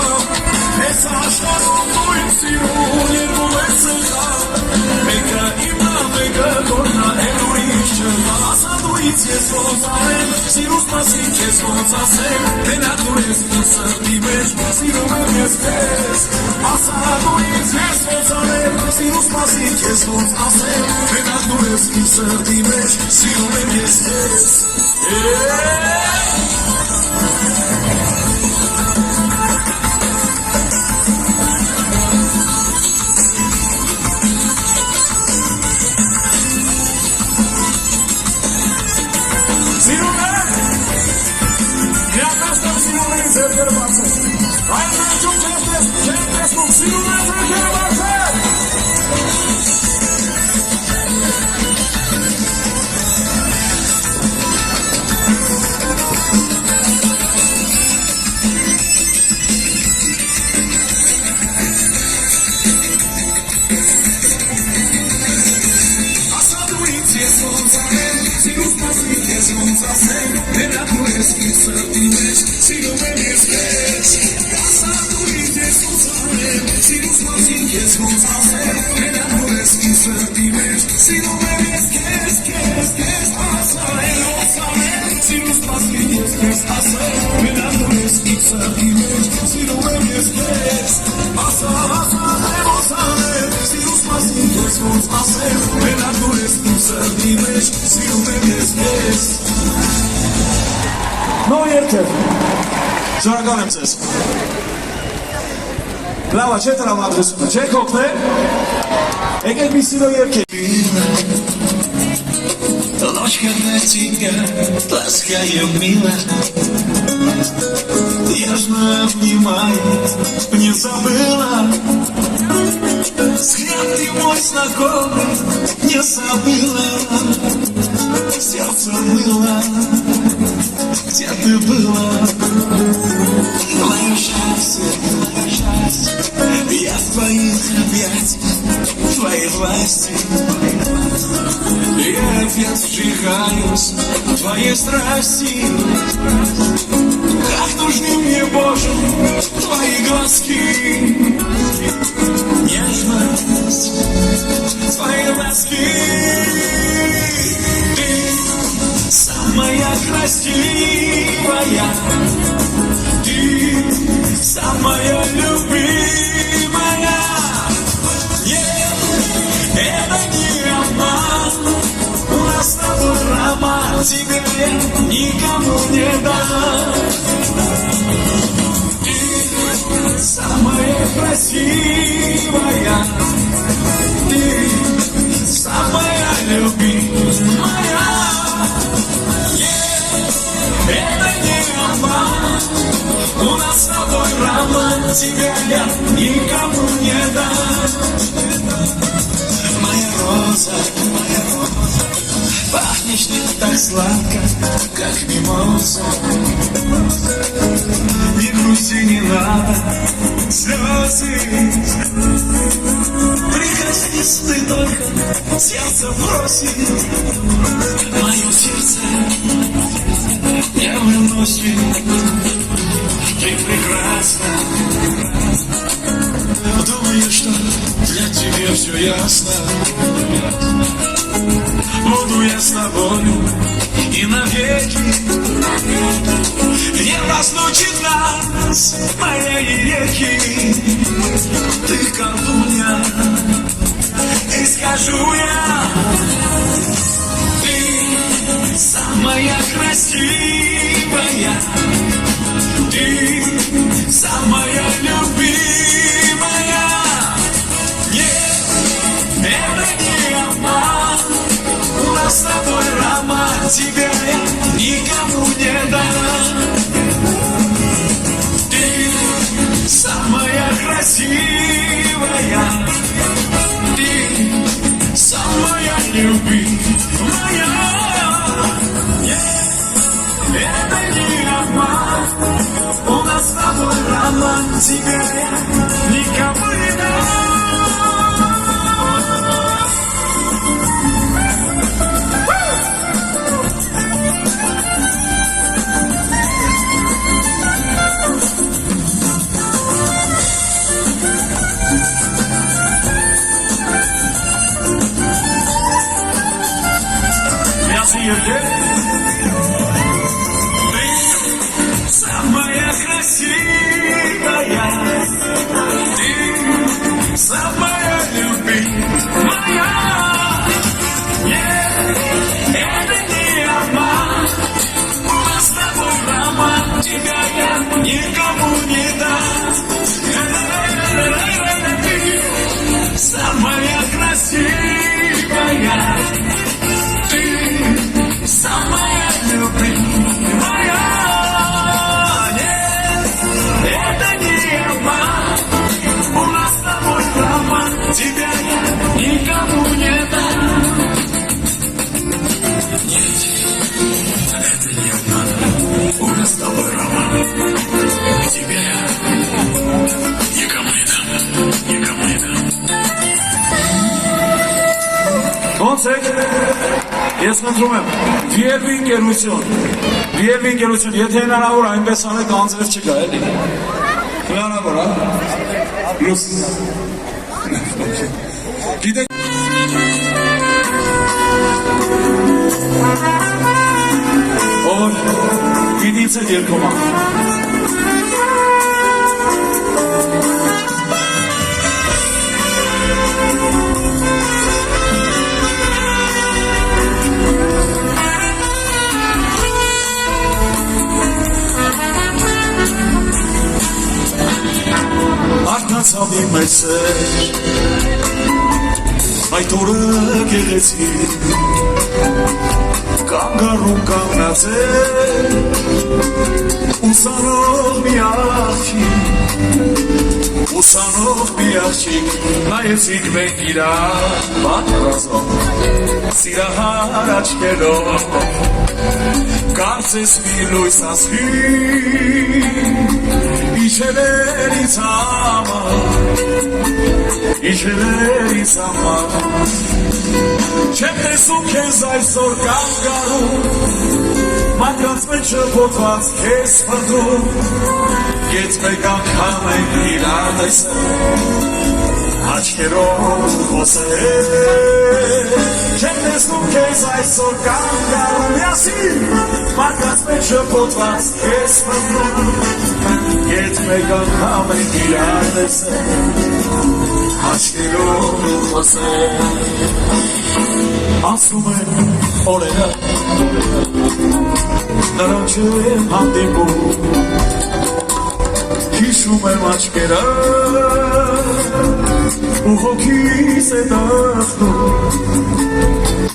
ես աշխարում դու իմ սիրում, երկում ես եկամ, մեկը իմնա, մեկը կոնա, են ուրիշ չկա, ասա դու ինձ ես ոնց անեմ, սիրուս մասին քեզ ոնց ասեմ, մենակ դու ես իմ սրտի մեջ, սիրում եմ ես քեզ, ասա դու ինձ ես ոնց անեմ, սիրուս մասին քեզ ոնց ասեմ, մենակ դու ես իմ սրտի մեջ, սիրում եմ ես քեզ,
ովքեր։ Շնորհակալ եմ ձեզ։ Լավ, չէ տրամադրությունը, չեք օգնել։ Եկեք մի սիրո երգեք։
Ложка тебя ласкаю мило, нежно обнимает, не забыла. Взгляд ты мой знакомый, не забыла. Сердце ныло, где ты была? Мое счастье, я в твоих объятиях, в твоей власти. Я опять сжигаюсь в твоей страсти. Как нужны мне, Боже, твои глазки, нежность, твои ласки. Ты самая красивая, ты самая любимая. Нет, это не обман. У нас с тобой роман, тебе я никому не дам. Ты самая красивая, ты самая любимая. Это не обман. У нас с тобой роман, тебя я никому не дам. Моя роза, пахнешь ты так сладко, как мимоза. Не грусти, не надо слезы. Прикоснись ты только, сердце просит. Мое сердце не выносит. Ты прекрасна. Думаю, что для тебя все ясно. Буду я с тобою и навеки. Не разлучит нас моей реки. Ты колдунья, и скажу я, ты самая красивая, ты самая любимая. Нет, это не обман. У нас с тобой роман, тебя я никому не дам. Ты самая красивая, ты самая любимая. Это не обман. У нас с тобой роман, тебя я никому не дам. Ты самая красивая, ты самая любимая. Нет, это не обман. У нас с тобой роман, тебя я никому не дам. Ты самая красивая, самая любимая. Нет, это не обман. У нас с тобой роман, тебя я никому не дам. Нет, это не обман. У нас с тобой роман, тебя я никому не дам. Никому не дам.
Ոնց ես խնդրում եմ, Վիելվի ընկերություն, եթե հնարավոր այնպես անեք անձրև չկա, էլի։ Հնարավոր, լուս։ Գիտեք, որ գիտից է երկում ան։ անցավ իմ մեջ սեր այդ օրը գեղեցիկ կանգառում կանգնացել ուսանող մի աղջիկ նայեցինք մենք իրար պատրաստով սիրահար աչքերով կարծես մի լույս ասվի իջել էր ինձ համար չեմ տեսում քեզ այսօր կանգառում մատրանց մեջ շփոթված քեզ փնտրում Գետ մեկ անգամ ենք իրար տեսել աչքերով խոսել չեմ տեսնում քեզ այսօր կանգառում միասին մատրանց մեջ շփոթված քեզ փնտրում Գետ մեկ անգամ ենք իրար տեսել աչքերով խոսել Ասում են օրերը նրան չեմ հանդիպում Հիշում եմ աչքերը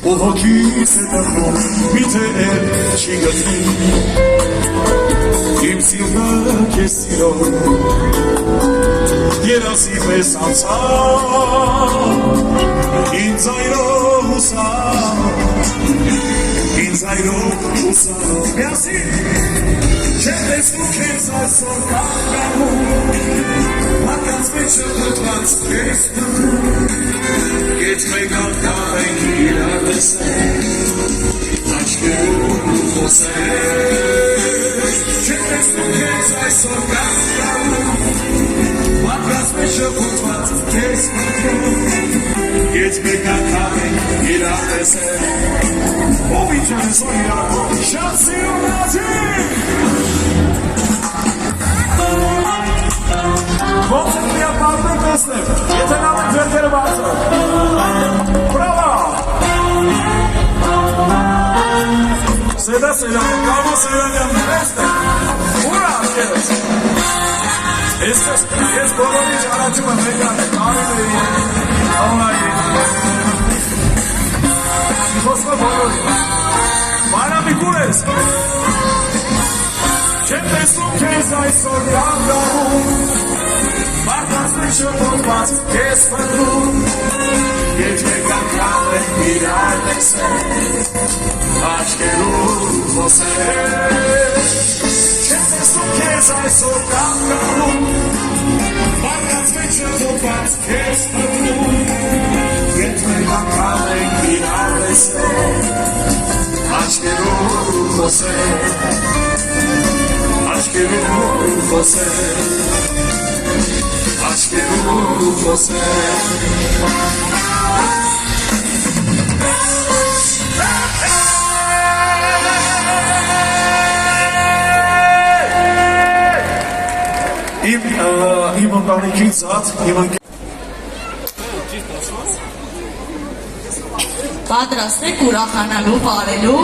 ու հոգիս է դխնում միթե էլ չի գտնի իմ սիրտը քեզ սիրով երազի պես անցավ ինձ այրով ուսանով միասին չեմ տեսնում քեզ այսօր կանգառում մատանց մեջ շփոթված քեզ փնտրում Գետ մեկ անգամ ենք իրար տեսել աչքերով խոսել չեմ տեսնում քեզ այսօր կանգառում մատանց մեջ շփոթված քեզ փնտրում Գետ մեկ անգամ ենք իրար տեսել Ով ինչ ես որ իրար շատ սիրում նազիկ Ոնց է միա պարդեն տեսնեմ, եթե նավեն ձերքերը բարձր Բրավա Սեդա Սերանյան, կամա Սերանյան տեսնեմ Ուրա աշկերս Ես բոլորիչ առաջում եմ մեկան է, կարիների Ալնայի Խոսքով բոլորի Մարամի կուր ես Չեմ տեսնում քեզ այսօր կանգառում Մարդանց մեջ շփոթված քեզ փնտրում Եթ մեկ անգամ ենք իրար տեսել Աչքերով խոսել Չեմ տեսնում քեզ այսօր կանգառում Մարդանց մեջ շփոթված քեզ փնտրում Եթ մեկ անգամ ենք իրար տեսել Աչքերով խոսել Աչքերով խոսել Աչքերով խոսել Իմ ընտանիքի ծած, իմ
Պատրաստ եք ուրախանալու, բարելու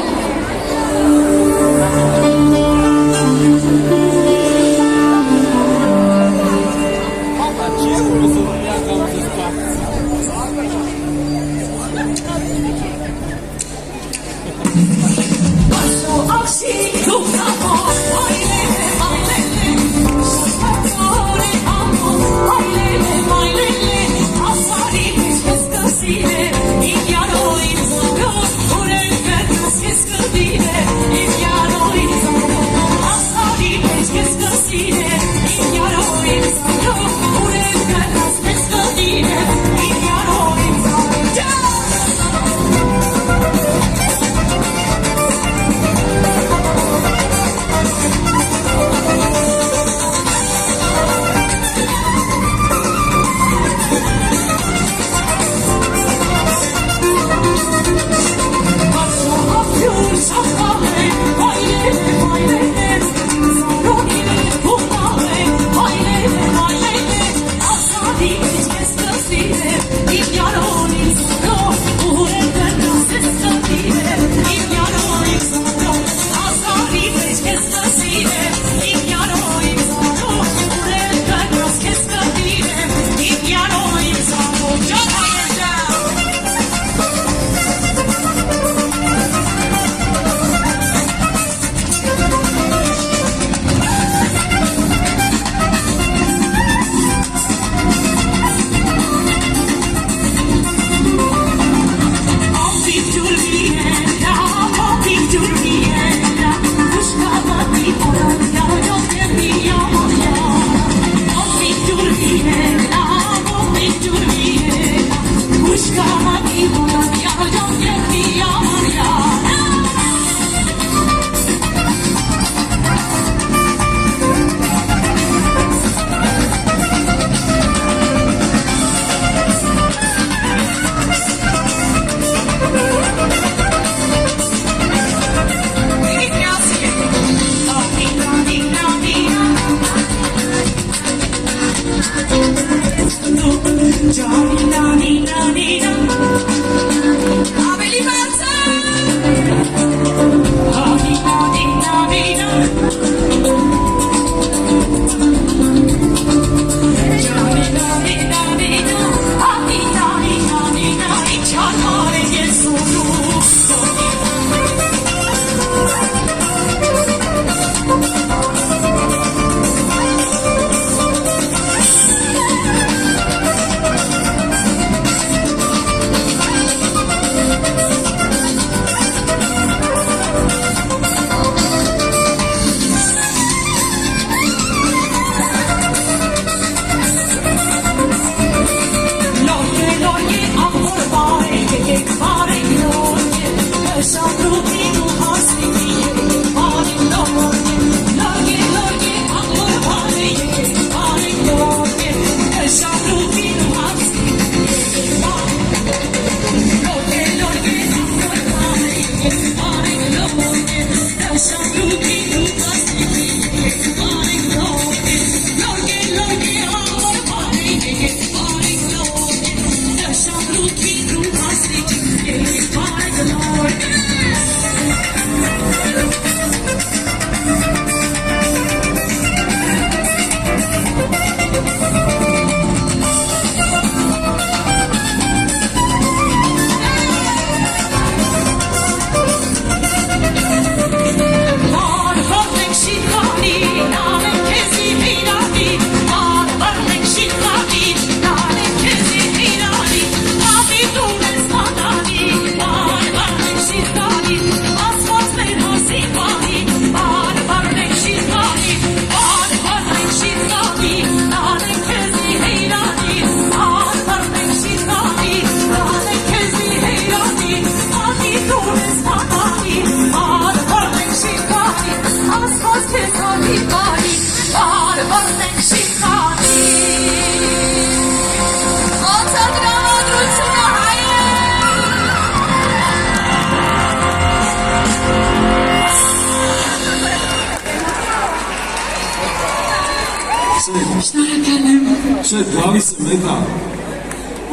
Շնորհակալ եմ։
Շետ, Դավիսը մեկա։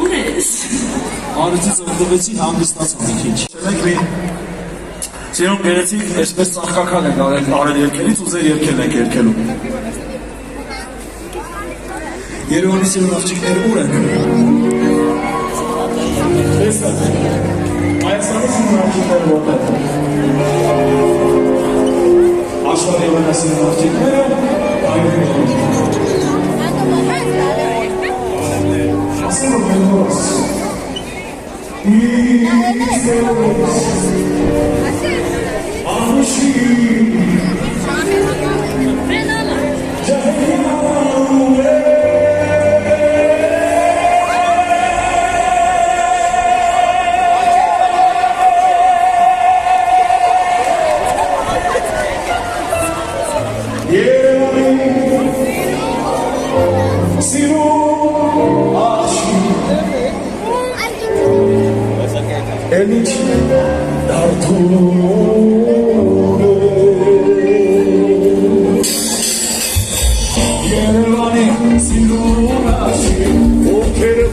Ուր ես։
Արեցից ընդվեցին հանգստացան մի քիչ։ Չենք մի Սիրուն գերեցիկ, այսպես ծաղկակալ ենք արել երկելից ու ձեր երկել ենք երկելու։ Երևանի սիրուն աղջիկներ ուր են։ Տեսա։ Հայաստանի սիրուն աղջիկները որտեղ։ Աշխարհի ամենասիրուն աղջիկները այդտեղ։ Ասում եմ ոս։ Elnici Երևանի սիրունաշի ովքերը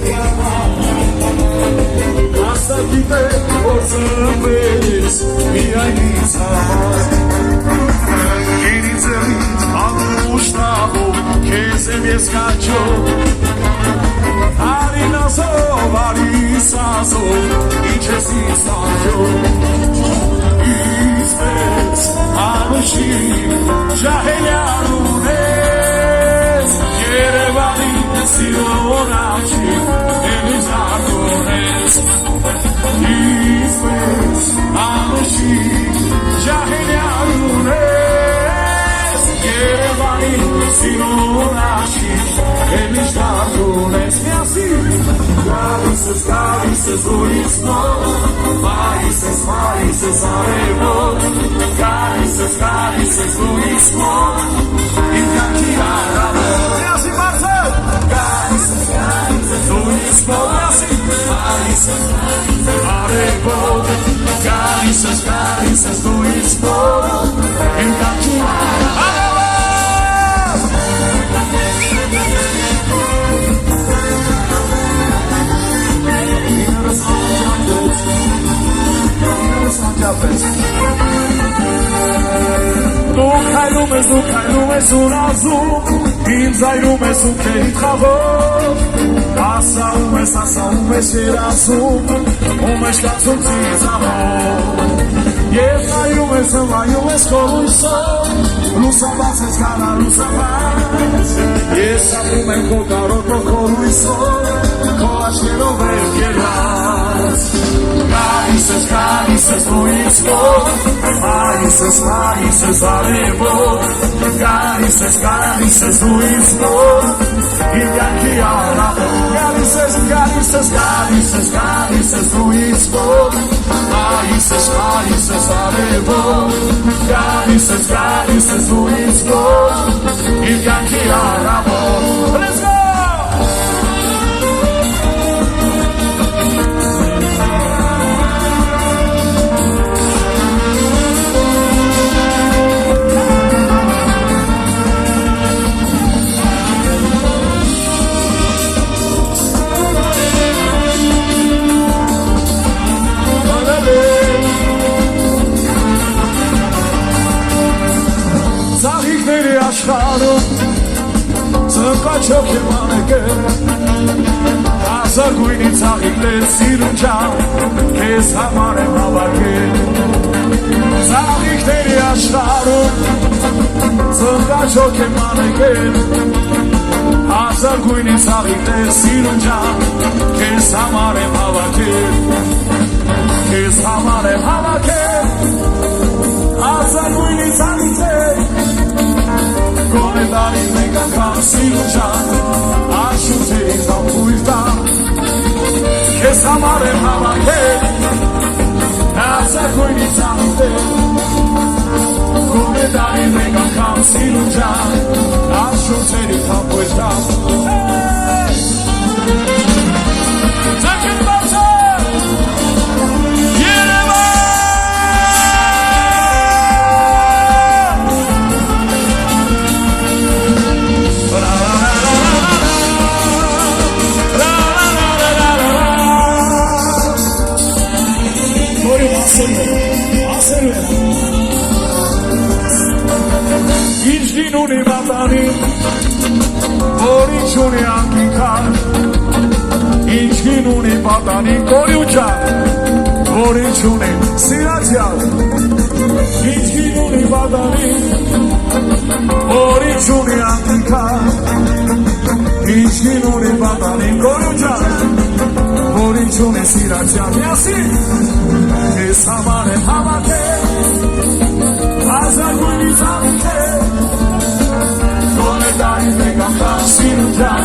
ասակիտ է որ զրվես միայն ինձ համար Գիրից էլից անուշտավով կեզ եմ ես կաչով Արին ասով, արիս ասով, ինչ ես ինձ աջով Իսպես անուշին ժահելյան ունես Երևանի սիրուն աղջիկ էլի զարդունես Իսպես անուշին ժահելյան ունես Երևանի սիրուն աղջիկ էլի զարդունես Գալիս ես ուրիշ նոր Մայիս ես արևոտ Գալիս ես ուրիշ նոր Իմ կյանքի առավոտ Միասի մարդը Գալիս ես ուրիշ նոր Մայիս ես արևոտ Գալիս ես ուրիշ նոր Իմ կյանքի առավոտ Դու քայլում ես ուրազում Ինձ այրում ես ու քեիդ խաղով Ասաում ես երազում ու մեջ կացում ծիծաղով Եվ այրում ես խորույսով Լուսաբաց ես կանա լուսաբաց Ես ապրում եմ քո կարոտով խորույսով Քո աչքերով եմ գերված Գալիս ես լույս նոր Մայիս ես արևոտ Գալիս ես լույս նոր Իմ յանքի առավոտ Գալիս ես լույս նոր Մայիս ես արևոտ Գալիս ես լույս նոր Իմ յանքի առավոտ Let's go! Ծաղիկների աշխարհում ծնկաչոք եմ անեկել Հազար գույնի ծաղիկներ սիրուն ջան Քեզ համար եմ հավաքել Ծաղիկների աշխարհում ծնկաչոք եմ անեկել Հազար գույնի ծաղիկներ սիրուն ջան Քեզ համար եմ հավաքել Քեզ համար եմ հավաքել Հազար գույնի ծաղիկներ Գոնե դարի մեկ անգամ սիրուն ջան Աշուտերից ամփույր տան Քեզ համար եմ հավաքել Հազար գույնի ծաղիկներ Գոնե դարի մեկ անգամ սիրուն ջան Աշուտերից ամփույր տան Ձգին բարձր Երևան ասել է Ինչին ունի մատանին որ ինչ ունի անգիքան Ինչին ունի պատանին կորյուչան որ ինչ ունի սիրացյալ Ինչին ունի պատանին որ ինչ ունի անգիքան Ինչին ունի պատանին կորյուչան որ ինչ ունի սիրացյալ Միասին Ես համար եմ հավաքել Ազագույնից ամիքել Գոնե դարին մեկ անգամ սիրության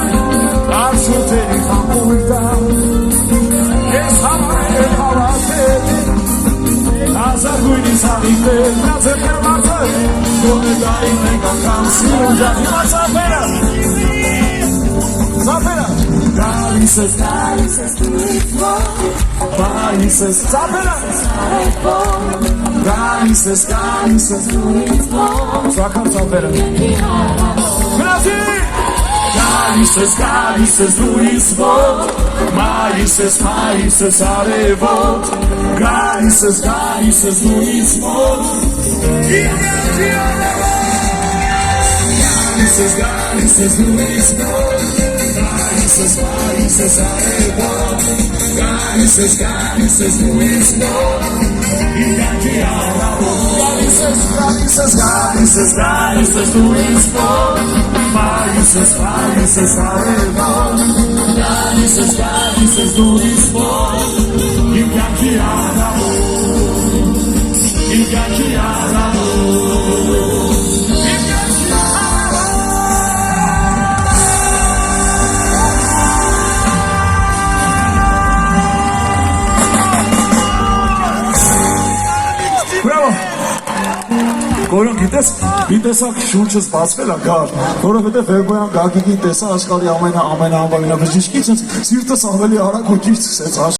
Արշուտերի խամույրտան Ես համար եմ հավաքել Ազագույնից ամիքել Նած եմ ներմարդել Գոնե դարին մեկ անգամ սիրության Հիմա ծապերը Ծապերը Գալիս ես Գալիս ես ծապերը Գալիս ես Ծակար ծապերը Գրասի Գալիս ես լույս ոտ Մայիս ես արևոտ Գալիս ես լույս ոտ Գալիս ես լույս ոտ Maises, arrebot. Galices, Luis, no. Y aquí hablamos. Galices, Luis, no. Maises, arrebot. Galices, Luis, no. Y aquí hablamos. Y aquí hablamos. Որոնք գիտեսակ շունչս բացվել է գար, որովհետև Վերբոյան Գագիկին տեսա աշխարհի ամենաանվանաբժիշկից, սիրտս ավելի արագ ու քիչ սկսեց